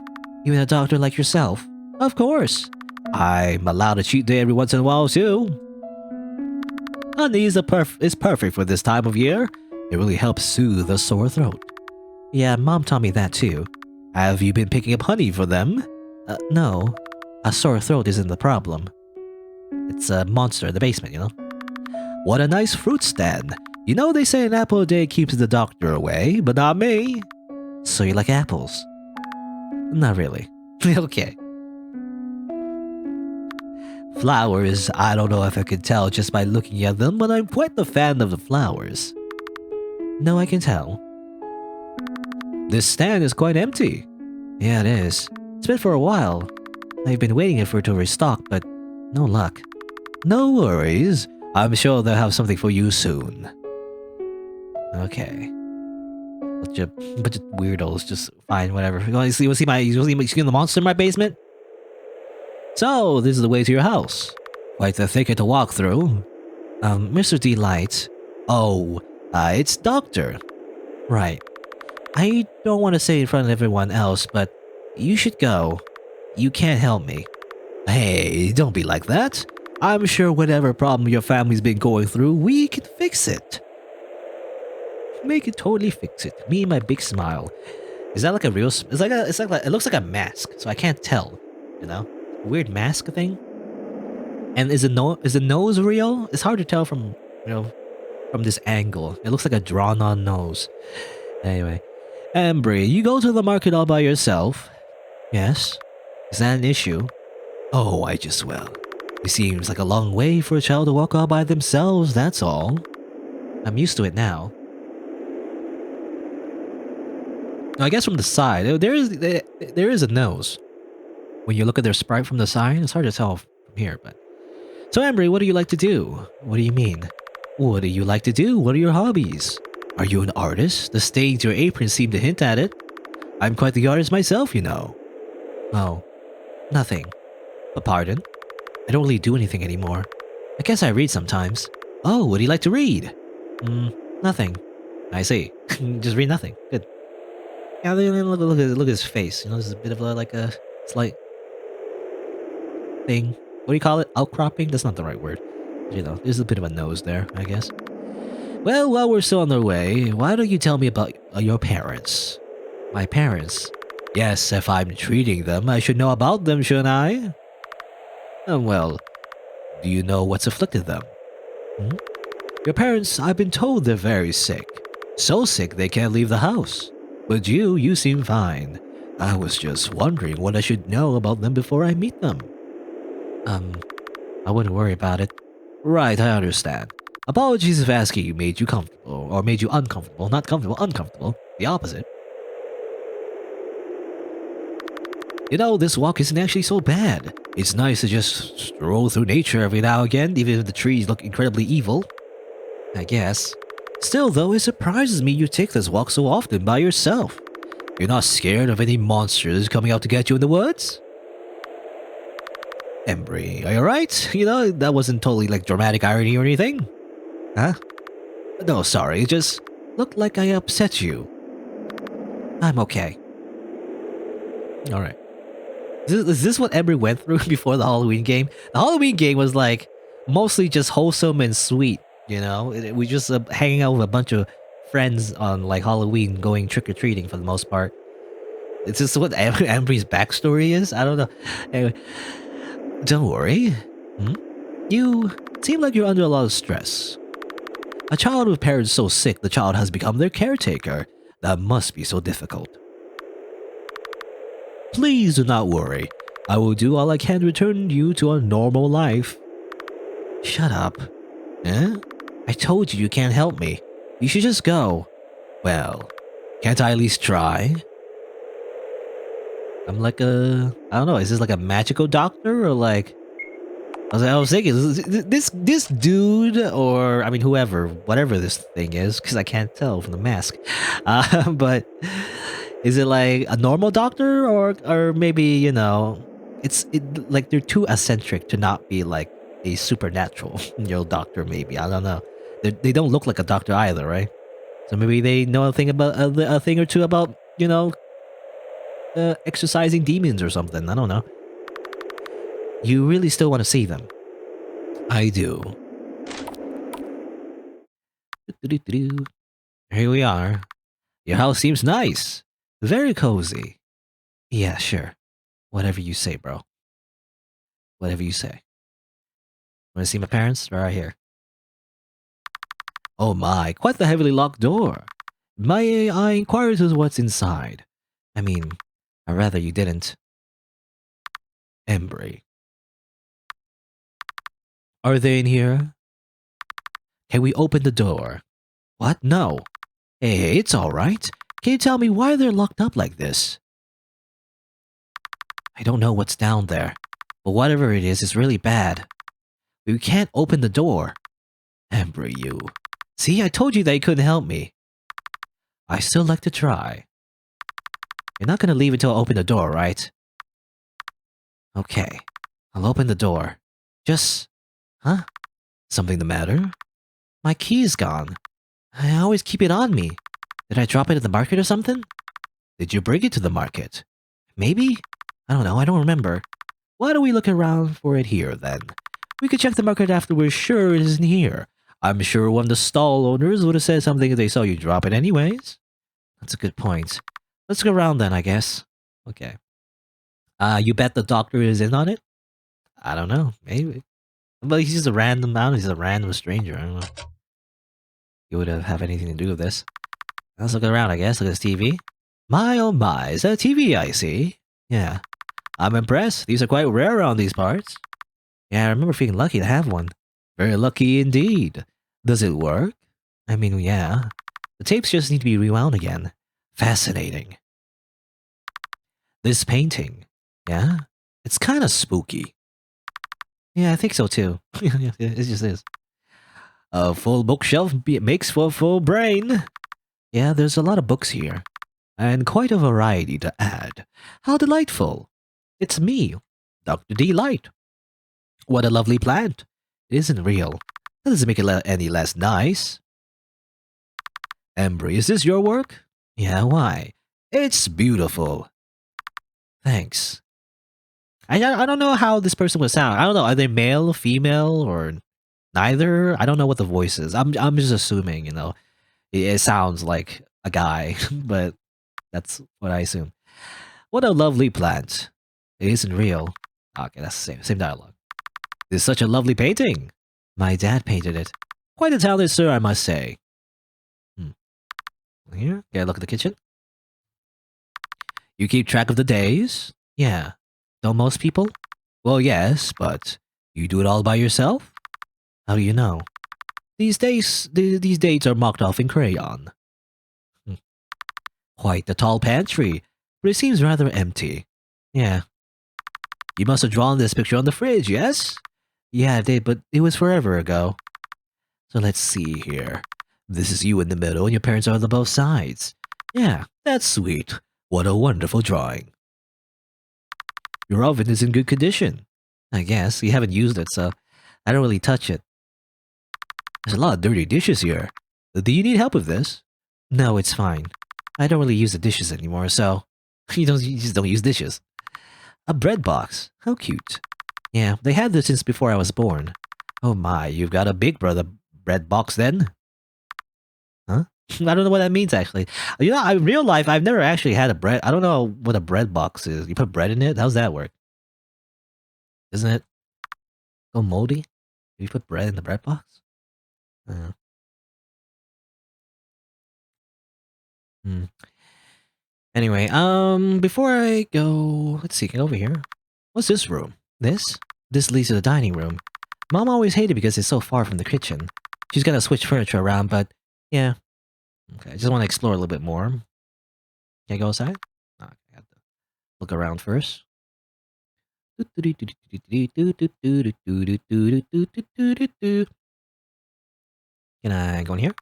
Even a doctor like yourself? Of course. I'm allowed a cheat day every once in a while, too. Honey is perfect for this time of year. It really helps soothe a sore throat. Yeah, Mom taught me that too. Have you been picking up honey for them? No. A sore throat isn't the problem. It's a monster in the basement, you know? What a nice fruit stand. You know they say an apple a day keeps the doctor away, but not me. So you like apples? Not really. Okay. Flowers, I don't know if I can tell just by looking at them, but I'm quite the fan of the flowers. No, I can tell. This stand is quite empty. Yeah, it is. It's been for a while. I've been waiting for it to restock, but no luck. No worries. I'm sure they'll have something for you soon. Okay. Bunch of weirdos just find whatever. You want to see the monster in my basement? So, this is the way to your house. Quite the thicket to walk through. Mr. Delight. Oh, it's Doctor. Right. I don't want to say it in front of everyone else, but you should go. You can't help me. Hey, don't be like that. I'm sure whatever problem your family's been going through, we can fix it. We can totally fix it. Me and my big smile. Is that like a real? It looks like a mask, so I can't tell. You know, weird mask thing. And is the nose real? It's hard to tell from from this angle. It looks like a drawn-on nose. Anyway, Embry, you go to the market all by yourself? Yes. Is that an issue? Oh, I just will. It seems like a long way for a child to walk all by themselves, that's all. I'm used to it now. I guess from the side, there is a nose. When you look at their sprite from the side, it's hard to tell from here, but... So Embry, what do you like to do? What do you mean? What do you like to do? What are your hobbies? Are you an artist? The stains your apron seem to hint at it. I'm quite the artist myself, you know. Oh, nothing. Pardon? I don't really do anything anymore. I guess I read sometimes. Oh, what do you like to read? Nothing. I see. Just read nothing. Good. Yeah, look at his face. You know, there's a bit of like a slight thing. What do you call it? Outcropping? That's not the right word. You know, there's a bit of a nose there, I guess. Well, while we're still on our way, why don't you tell me about your parents? My parents? Yes, if I'm treating them, I should know about them, shouldn't I? Well, do you know what's afflicted them? Your parents, I've been told they're very sick. So sick they can't leave the house. But you seem fine. I was just wondering what I should know about them before I meet them. I wouldn't worry about it. Right, I understand. Apologies if asking you made you comfortable, or made you uncomfortable. Not comfortable, uncomfortable. The opposite. You know, this walk isn't actually so bad. It's nice to just stroll through nature every now and again, even if the trees look incredibly evil. I guess. Still, though, it surprises me you take this walk so often by yourself. You're not scared of any monsters coming out to get you in the woods? Embry, are you alright? You know, that wasn't totally like dramatic irony or anything. Huh? No, sorry, it just looked like I upset you. I'm okay. Alright. Is this what Embry went through before the Halloween game? The Halloween game was like mostly just wholesome and sweet, you know? We just hanging out with a bunch of friends on like Halloween going trick-or-treating for the most part. Is this what Embry's backstory is? I don't know. Anyway, don't worry. You seem like you're under a lot of stress. A child with parents so sick the child has become their caretaker. That must be so difficult. Please do not worry. I will do all I can to return you to a normal life. Shut up. Eh? I told you can't help me. You should just go. Well, can't I at least try? I'm like I don't know, is this like a magical doctor or like... I was thinking, this dude, or I mean whoever, whatever this thing is, because I can't tell from the mask. But Is it like a normal doctor, or maybe, you know, like they're too eccentric to not be like a supernatural doctor? Maybe, I don't know. They don't look like a doctor either, right? So maybe they know a thing about a thing or two about, you know, exercising demons or something. I don't know. You really still want to see them? I do. Here we are. Your house seems nice. Very cozy. Yeah, sure. Whatever you say, bro. Whatever you say. Want to see my parents? They're right here. Oh my, quite the heavily locked door. May I inquire as to what's inside? I mean, I'd rather you didn't. Embry. Are they in here? Can we open the door? What? No. Hey, it's alright. Can you tell me why they're locked up like this? I don't know what's down there, but whatever it is really bad. We can't open the door. Embry, you. See, I told you they couldn't help me. I still like to try. You're not gonna leave until I open the door, right? Okay, I'll open the door. Just... Huh? Something the matter? My key's gone. I always keep it on me. Did I drop it at the market or something? Did you bring it to the market? Maybe? I don't know, I don't remember. Why don't we look around for it here, then? We could check the market after we're sure it isn't here. I'm sure one of the stall owners would have said something if they saw you drop it anyways. That's a good point. Let's go around then, I guess. Okay. You bet the doctor is in on it? I don't know, maybe. But he's just a random he's a random stranger, I don't know. He would have anything to do with this. Let's look around, I guess. Look at this TV. My oh my, is that a TV I see? Yeah. I'm impressed. These are quite rare around these parts. Yeah, I remember feeling lucky to have one. Very lucky indeed. Does it work? I mean, yeah. The tapes just need to be rewound again. Fascinating. This painting. Yeah? It's kind of spooky. Yeah, I think so too. It just is. A full bookshelf makes for a full brain. Yeah, there's a lot of books here. And quite a variety to add. How delightful. It's me, Dr. D. Light. What a lovely plant. It isn't real. That doesn't make it any less nice. Embry, is this your work? Yeah, why? It's beautiful. Thanks. I don't know how this person would sound. I don't know. Are they male, female, or neither? I don't know what the voice is. I'm just assuming, you know. It sounds like a guy, but that's what I assume. What a lovely plant. It isn't real. Okay, that's the same dialogue. This is such a lovely painting. My dad painted it. Quite a talented sir, I must say. Here, can I look at the kitchen? You keep track of the days? Yeah. Don't most people? Well, yes, but you do it all by yourself? How do you know? These dates are marked off in crayon. Quite the tall pantry, but it seems rather empty. Yeah. You must have drawn this picture on the fridge, yes? Yeah, I did, but it was forever ago. So let's see here. This is you in the middle and your parents are on the both sides. Yeah, that's sweet. What a wonderful drawing. Your oven is in good condition. I guess. You haven't used it, so I don't really touch it. There's a lot of dirty dishes here. Do you need help with this? No, it's fine. I don't really use the dishes anymore, so... You just don't use dishes. A bread box. How cute. Yeah, they had this since before I was born. Oh my, you've got a big brother bread box then? Huh? I don't know what that means, actually. You know, in real life, I've never actually had a bread... I don't know what a bread box is. You put bread in it? How's that work? Isn't it go moldy? Do you put bread in the bread box? Anyway, before I go... Let's see, get over here. What's this room? This? This leads to the dining room. Mom always hated it because it's so far from the kitchen. She's gotta switch furniture around, but... Yeah. Okay, I just want to explore a little bit more. Can I go outside? Oh, I have to look around first. Can I go in here?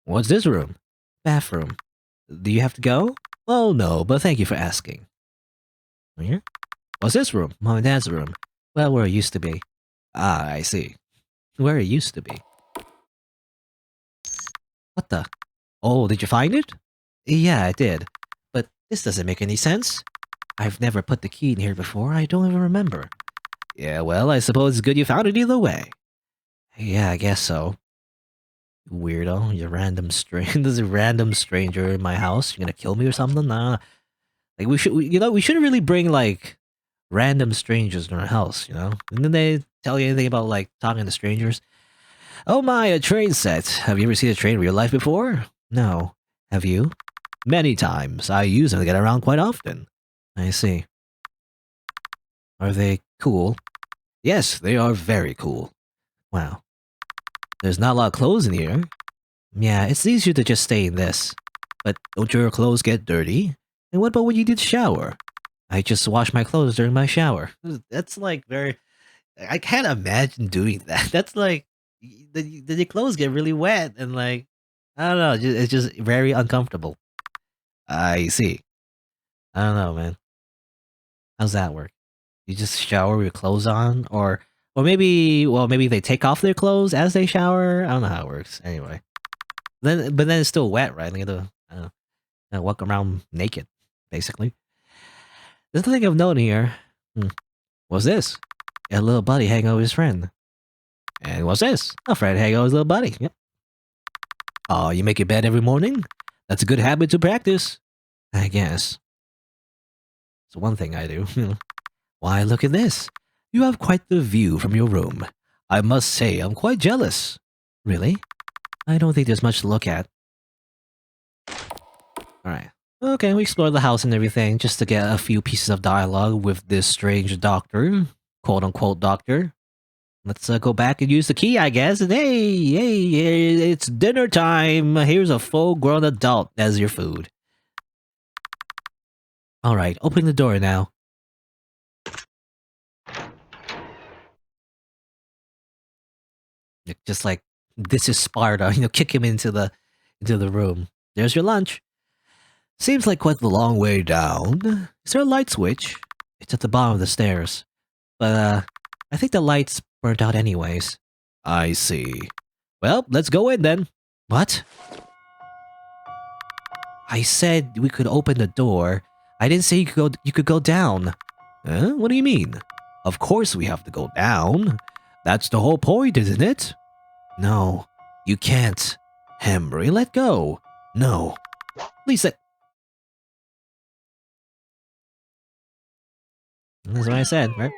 What's this room? Bathroom. Do you have to go? Well, no, but thank you for asking. Here? What's this room? Mom and Dad's room. Well, where it used to be. Ah, I see. Where it used to be. What the? Oh, did you find it? Yeah, I did. But this doesn't make any sense. I've never put the key in here before. I don't even remember. Yeah, well, I suppose it's good you found it either way. Yeah, I guess so. Weirdo, you random there's a random stranger in my house. You're gonna kill me or something? Nah. Like we shouldn't really bring like random strangers in our house, you know? And then they tell you anything about like talking to strangers. Oh my, a train set. Have you ever seen a train in real life before? No. Have you? Many times. I use them to get around quite often. I see. Are they cool? Yes, they are very cool. Wow. There's not a lot of clothes in here. Yeah, it's easier to just stay in this. But don't your clothes get dirty? And what about when you did shower? I just wash my clothes during my shower. That's like very... I can't imagine doing that. That's like... The clothes get really wet and like... I don't know, it's just very uncomfortable. I see. I don't know, man. How's that work? You just shower with your clothes on? Or maybe... Well, maybe they take off their clothes as they shower? I don't know how it works. Anyway. But then it's still wet, right? Like, I don't know, walk around naked, basically. There's nothing of note here. What's this? A little buddy hanging over his friend. And what's this? A friend hanging over his little buddy. Yep. Oh, you make your bed every morning? That's a good habit to practice. I guess. It's one thing I do. Why, look at this. You have quite the view from your room. I must say, I'm quite jealous. Really? I don't think there's much to look at. Alright. Okay, we explored the house and everything just to get a few pieces of dialogue with this strange doctor. Quote-unquote doctor. Let's go back and use the key, I guess. And hey, it's dinner time. Here's a full-grown adult as your food. Alright, open the door now. Just like, this is Sparta. You know, kick him into the room. There's your lunch. Seems like quite the long way down. Is there a light switch? It's at the bottom of the stairs. But, I think the lights burnt out anyways. I see. Well, let's go in then. What? I said we could open the door. I didn't say you could go down. Huh? What do you mean? Of course we have to go down. That's the whole point, isn't it? No, you can't. Henry, let go. No. Lisa. That's what I said, right?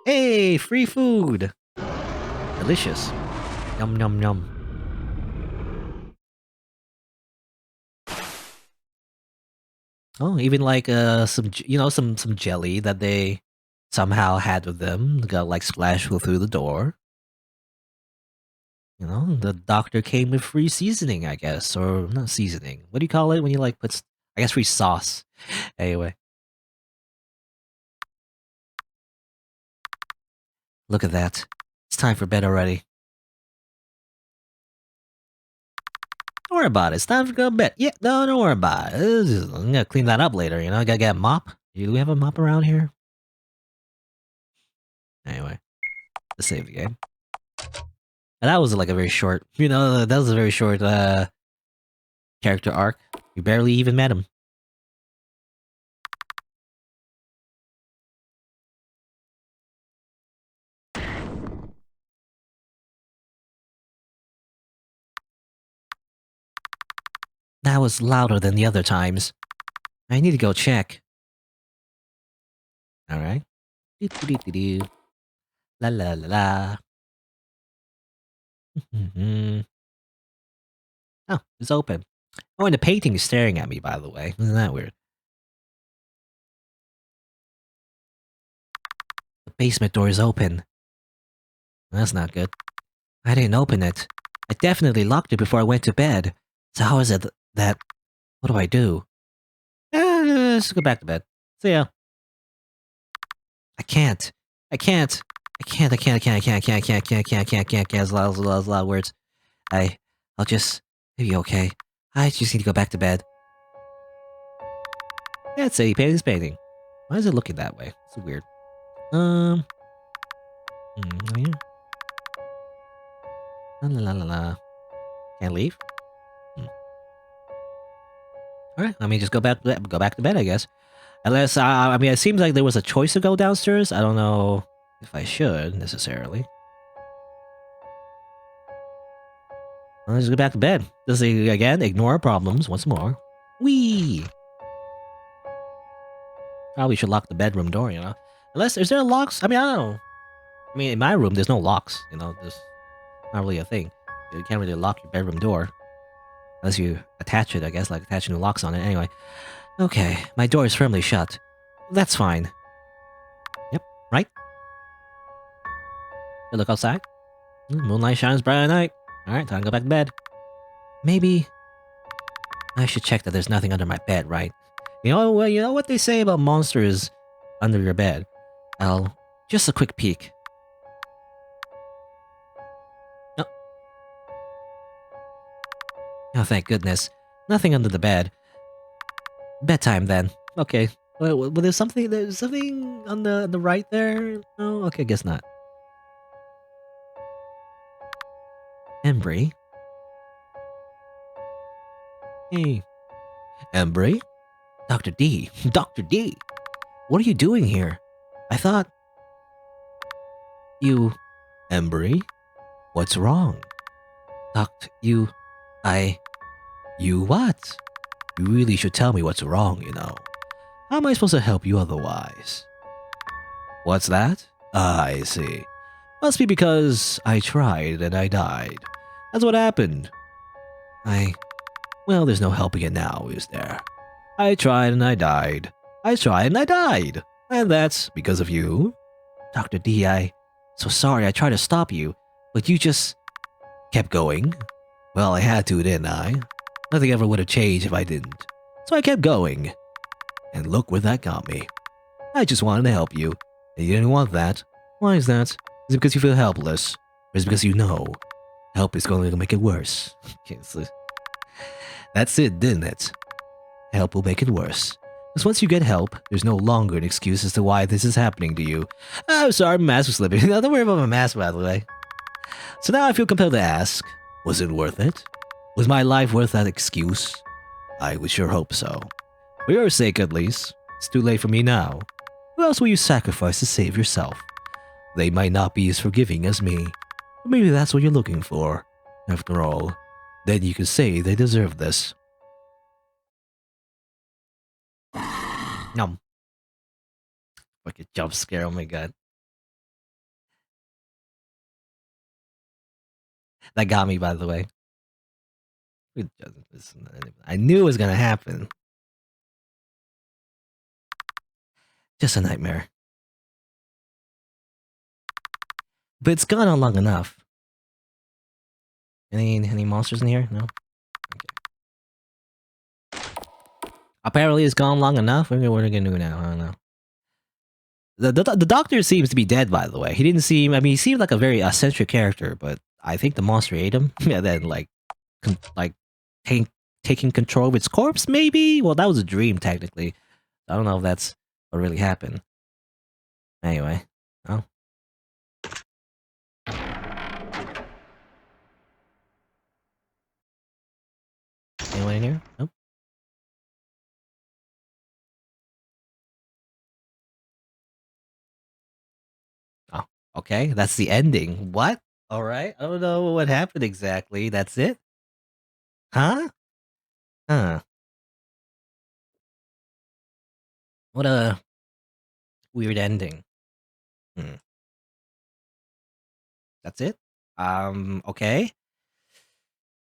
Hey, free food! Delicious. Yum yum yum. Oh, even like some some jelly that they somehow had with them got like splashed through the door. You know, the doctor came with free seasoning, I guess, or not seasoning. What do you call it when you like put? I guess free sauce. Anyway, look at that. It's time for bed already. Don't worry about it. It's time to go to bed. Yeah, no, don't worry about it. I'm gonna clean that up later, you know? I gotta get a mop. Do we have a mop around here? Anyway, let's save the game. And that was like a very short, that was a very short character arc. We barely even met him. That was louder than the other times. I need to go check. Alright. La la la la. Oh, it's open. Oh, and the painting is staring at me, by the way. Isn't that weird? The basement door is open. That's not good. I didn't open it. I definitely locked it before I went to bed. So how is it that... What do I do? Let's go back to bed. See ya. I can't. I can't. I can't. I can't. I can't. I can't. I can't. I can't. I can't. I can't. I can't. I can't. There's a lot of words. I'll just... Maybe okay. I just need to go back to bed. That's a painting. Painting. Why is it looking that way? It's weird. Yeah. La la la la. Can't leave. All right, let me just go back to bed, I guess. Unless I mean, it seems like there was a choice to go downstairs. I don't know if I should necessarily. Let's just go back to bed. Just again, ignore our problems once more. Whee! Probably should lock the bedroom door, you know. Unless, is there locks? I mean, I don't know. I mean, in my room, there's no locks, you know. There's not really a thing. You can't really lock your bedroom door. Unless you attach it, I guess, like attaching the locks on it. Anyway. Okay, my door is firmly shut. That's fine. Yep, right? You look outside. Moonlight shines bright at night. Alright, time to go back to bed. Maybe I should check that there's nothing under my bed, right? You know what they say about monsters under your bed? Well, just a quick peek. Oh, oh thank goodness. Nothing under the bed. Bedtime then. Okay. Well, there's something on the right there? No? Okay, guess not. Embry? Hey. Embry? Dr. D. Dr. D! What are you doing here? I thought... You... Embry? What's wrong? You... You what? You really should tell me what's wrong, you know. How am I supposed to help you otherwise? What's that? Ah, I see. Must be because I tried and I died. That's what happened. Well, there's no helping it now, is there? I tried and I died. I tried and I died. And that's because of you? Dr. D, so sorry, I tried to stop you, but you just kept going. Well, I had to, didn't I? Nothing ever would have changed if I didn't. So I kept going. And look where that got me. I just wanted to help you, and you didn't want that. Why is that? Is it because you feel helpless? Or is it because you know help is going to make it worse? That's it, didn't it? Help will make it worse. Because once you get help, there's no longer an excuse as to why this is happening to you. I'm sorry, my mask was slipping. Don't worry about my mask, by the way. So now I feel compelled to ask, was it worth it? Was my life worth that excuse? I would sure hope so. For your sake, at least. It's too late for me now. Who else will you sacrifice to save yourself? They might not be as forgiving as me. But maybe that's what you're looking for. After all, then you could say they deserve this. Nom. Like a jump scare, oh my god. That got me, by the way. I knew it was gonna happen. Just a nightmare. But it's gone on long enough. Any monsters in here? No? Okay. Apparently it's gone long enough. What are we gonna do now? I don't know. The doctor seems to be dead, by the way. He didn't seem... I mean, he seemed like a very eccentric character, but I think the monster ate him. Yeah, then, like taking control of its corpse, maybe? Well, that was a dream, technically. I don't know if that's what really happened. Anyway. Oh. Anyone in here? Nope. Oh, okay. That's the ending. What? Alright. I don't know what happened exactly. That's it? Huh? Huh. What a weird ending. Hmm. That's it? Okay.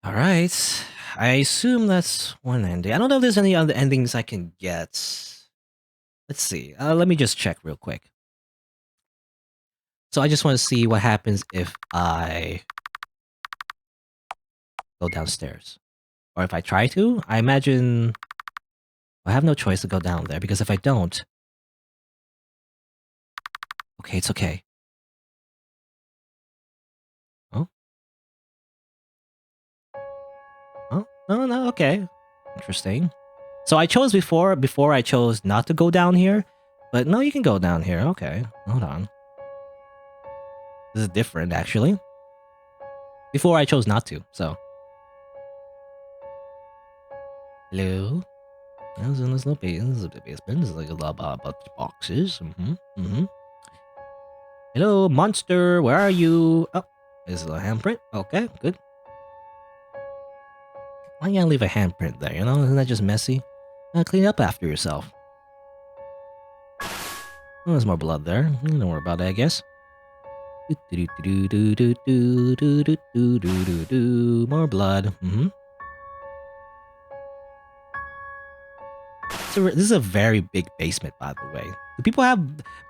Alright. I assume that's one ending. I don't know if there's any other endings I can get. Let's see. Let me just check real quick. So I just want to see what happens if I go downstairs. Or if I try to. I imagine I have no choice to go down there, because if I don't... Okay, it's okay. Oh? Oh? No, okay. Interesting. So I chose before I chose not to go down here, but no, you can go down here. Okay, hold on. This is different, actually. Before I chose not to, so. Hello? There's no basement. This is the basement. There's like a lot of boxes. Hello, monster. Where are you? Oh, this is a handprint. Okay, good. Why you gotta leave a handprint there? You know, isn't that just messy? Clean up after yourself. Oh, there's more blood there. Don't worry about that, I guess. More blood. So this is a very big basement, by the way. Do people have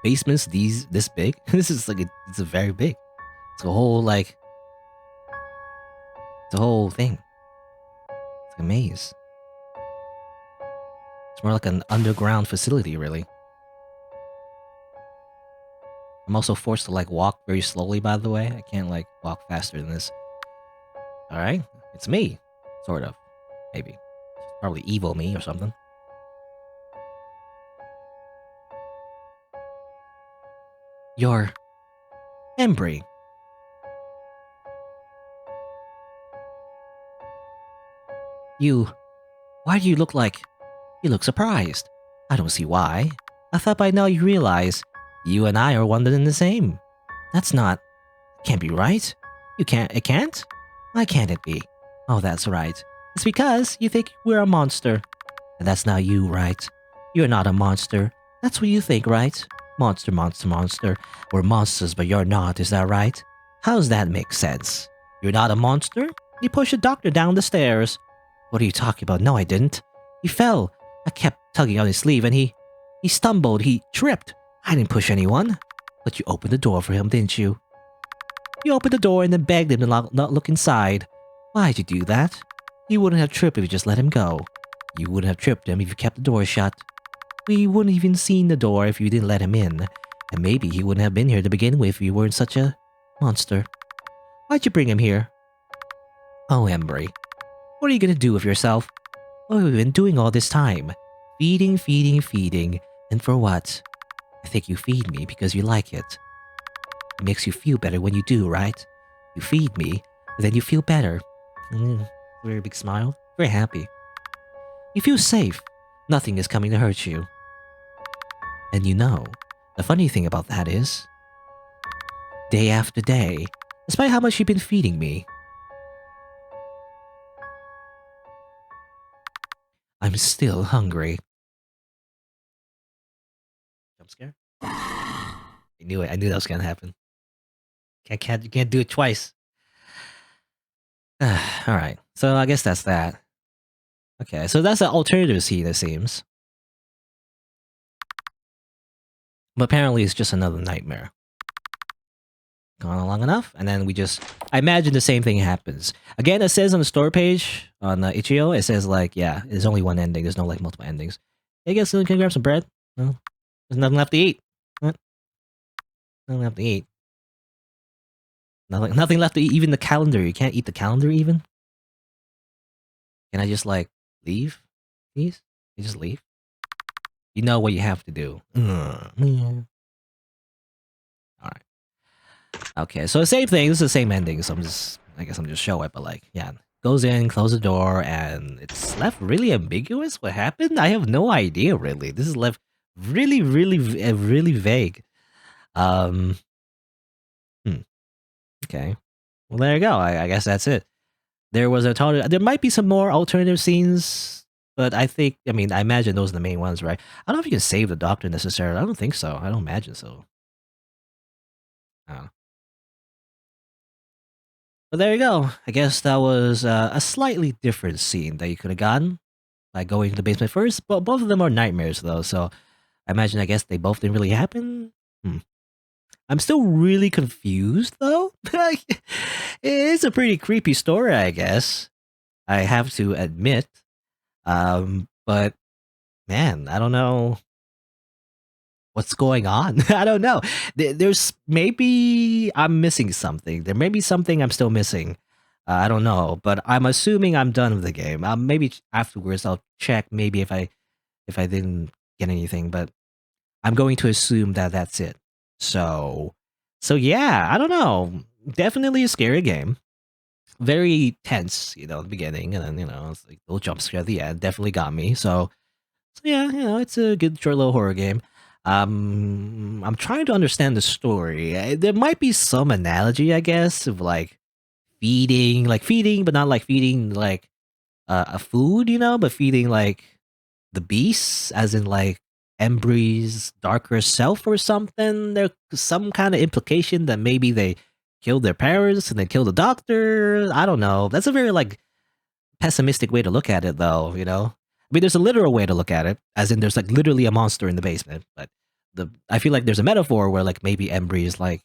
basements this big? This is like it's a very big. It's a whole like it's a whole thing. It's a maze. It's more like an underground facility, really. I'm also forced to like walk very slowly, by the way. I can't like walk faster than this. Alright, it's me. Sort of. Maybe. Probably evil me or something. You're Embry. Why do you look like... You look surprised. I don't see why. I thought by now you realize you and I are one and the same. That's not... Can't be right. It can't? Why can't it be? Oh, that's right. It's because you think we're a monster. And that's not you, right? You're not a monster. That's what you think, right? Monster, monster, monster. We're monsters, but you're not, is that right? How does that make sense? You're not a monster? You pushed a doctor down the stairs. What are you talking about? No, I didn't. He fell. I kept tugging on his sleeve and he stumbled. He tripped. I didn't push anyone. But you opened the door for him, didn't you? You opened the door and then begged him to not look inside. Why'd you do that? He wouldn't have tripped if you just let him go. You wouldn't have tripped him if you kept the door shut. We wouldn't even seen the door if you didn't let him in. And maybe he wouldn't have been here to begin with if you weren't such a monster. Why'd you bring him here? Oh, Embry. What are you gonna do with yourself? What have you been doing all this time? Feeding, feeding, feeding. And for what? I think you feed me because you like it. It makes you feel better when you do, right? You feed me, then you feel better. Very big smile. Very happy. You feel safe. Nothing is coming to hurt you. And you know, the funny thing about that is, day after day, despite how much you've been feeding me, I'm still hungry. Jump scare? I knew it. I knew that was gonna happen. You can't do it twice. Alright, so I guess that's that. Okay, so that's an alternative scene, it seems. But apparently it's just another nightmare. Gone on long enough, and then I imagine the same thing happens. Again, it says on the store page, on Itch.io, it says like, yeah, there's only one ending, there's no like multiple endings. I guess we can grab some bread. No, there's nothing left to eat. What? Nothing left to eat. Nothing left to eat, even the calendar. You can't eat the calendar even? Can I just like, leave? Please? You just leave? You know what you have to do. Alright. Okay, so the same thing. This is the same ending, so I guess I'm just show it, but like, yeah. Goes in, close the door, and it's left really ambiguous. What happened? I have no idea, really. This is left really, really, really vague. Okay. Well, there you go. I guess that's it. There might be some more alternative scenes, but I imagine those are the main ones, right? I don't know if you can save the doctor necessarily. I don't think so. I don't imagine so. I don't know. But there you go. I guess that was a slightly different scene that you could have gotten by going to the basement first. But both of them are nightmares, though. So I guess they both didn't really happen. I'm still really confused, though. It is a pretty creepy story, I guess. I have to admit. But man, I don't know what's going on. I don't know. There's maybe I'm missing something. There may be something I'm still missing. I don't know, but I'm assuming I'm done with the game. Maybe afterwards I'll check maybe if I didn't get anything, but I'm going to assume that that's it. So yeah, I don't know. Definitely a scary game. Very tense, you know, at the beginning, and then it's like a little jump scare at the end. Definitely got me. So yeah, it's a good short little horror game. I'm trying to understand the story. There might be some analogy, I guess, of like feeding, but not like feeding like a food, but feeding like the beasts, as in like Embry's darker self or something. There's some kind of implication that maybe they killed their parents and then killed the doctor. I don't know. That's a very like pessimistic way to look at it, though. I mean, there's a literal way to look at it, as in there's like literally a monster in the basement. But I feel like there's a metaphor where like maybe Embry is like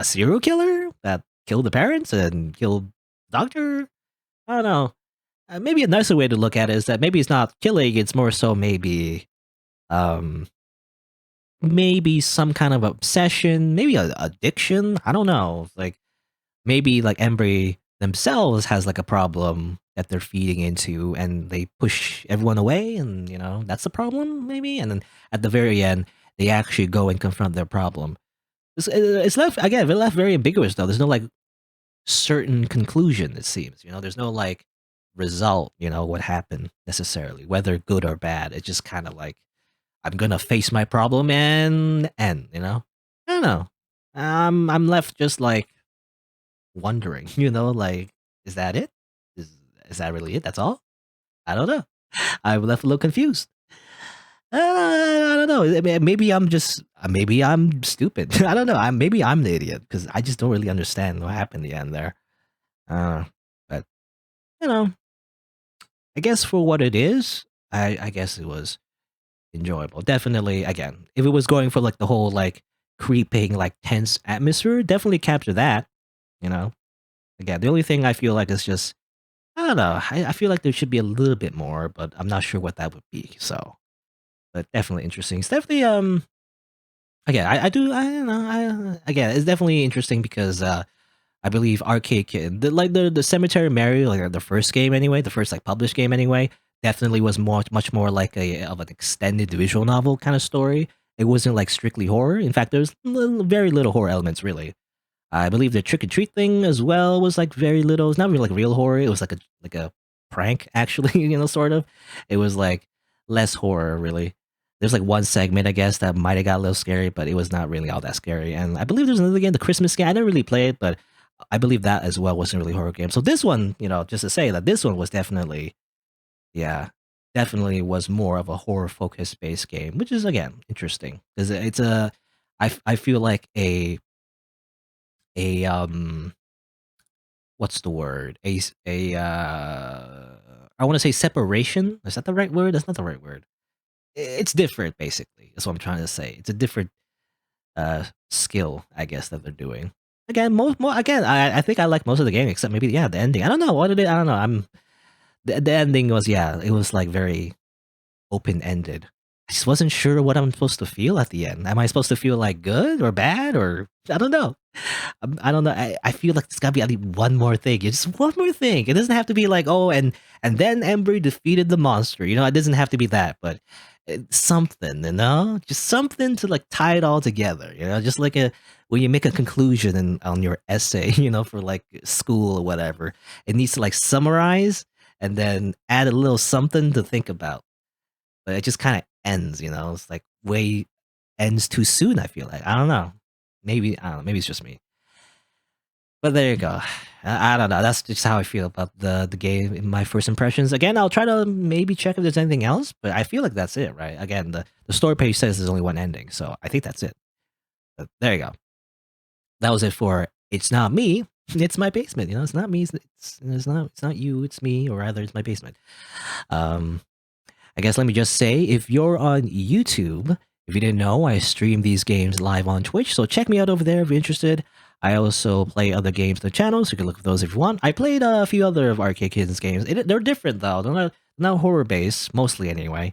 a serial killer that killed the parents and killed the doctor. I don't know. Maybe a nicer way to look at it is that maybe it's not killing; it's more so um, maybe some kind of obsession, maybe a addiction. I don't know. Like maybe like Embry themselves has like a problem that they're feeding into, and they push everyone away, and that's the problem, maybe. And then at the very end, they actually go and confront their problem. It's left again. It left very ambiguous though. There's no like certain conclusion. It seems there's no like result. What happened necessarily, whether good or bad. It's just kind of like I'm gonna face my problem and end. I don't know. I'm left just like wondering. Like is that it? Is is that really it? That's all? I don't know. I'm left a little confused. I don't know. Maybe I'm just maybe I'm stupid. I don't know. Maybe I'm the idiot because I just don't really understand what happened in the end there. But you know, I guess for what it is, I guess it was enjoyable. Definitely, again, if it was going for like the whole like creeping, like tense atmosphere, definitely capture that. You know, again, the only thing I feel like is just I don't know. I feel like there should be a little bit more, but I'm not sure what that would be. So, but definitely interesting. It's definitely again, I do I don't know. Again, it's definitely interesting because I believe Arcade Kitten, the Cemetery Mary, like the first game anyway, the first like published game anyway, definitely was much more like a of an extended visual novel kind of story. It wasn't like strictly horror. In fact, there's very little horror elements really. I believe the trick or treat thing as well was like very little. It's not really like real horror. It was like a prank actually, sort of. It was like less horror really. There's like one segment I guess that might have got a little scary, but it was not really all that scary. And I believe there's another game, the Christmas game. I didn't really play it, but I believe that as well wasn't really a horror game. So this one, just to say that this one was definitely, yeah, definitely was more of a horror focused based game, which is again interesting because it's I feel like a what's the word? I want to say separation. Is that the right word? That's not the right word. It's different basically. That's what I'm trying to say. It's a different skill, I guess, that they're doing. Again, more again, I think I like most of the game except maybe the ending. I don't know what it is. I don't know. The ending was it was like very open ended. I just wasn't sure what I'm supposed to feel at the end. Am I supposed to feel like good or bad or I don't know. I don't know. I feel like there's gotta be at least one more thing. Just one more thing. It doesn't have to be like, oh, and then Ember defeated the monster. It doesn't have to be that, but something, just something to like tie it all together. Just like when you make a conclusion on your essay, for like school or whatever, it needs to like summarize and then add a little something to think about. But it just kind of ends. It's like way ends too soon. I feel like I don't know. Maybe I don't know. Maybe it's just me. But there you go. I don't know. That's just how I feel about the game in my first impressions. Again, I'll try to maybe check if there's anything else, but I feel like that's it, right? Again, the story page says there's only one ending, so I think that's it. But there you go. That was it for It's Not Me. It's my basement. It's not me. It's not you. It's me, or rather, it's my basement. Um, I guess let me just say, if you're on YouTube, if you didn't know, I stream these games live on Twitch, so check me out over there if you're interested. I also play other games on the channel, so you can look for those if you want. I played a few other of Arcade Kitten's games. They're different though. They're not horror based, mostly anyway.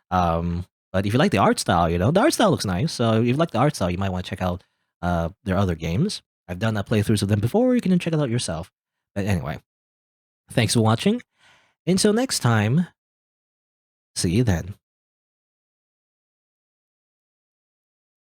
But if you like the art style, the art style looks nice. So if you like the art style, you might want to check out their other games. I've done playthroughs of them before. You can check it out yourself. But anyway, Thanks for watching. Until next time, see you then.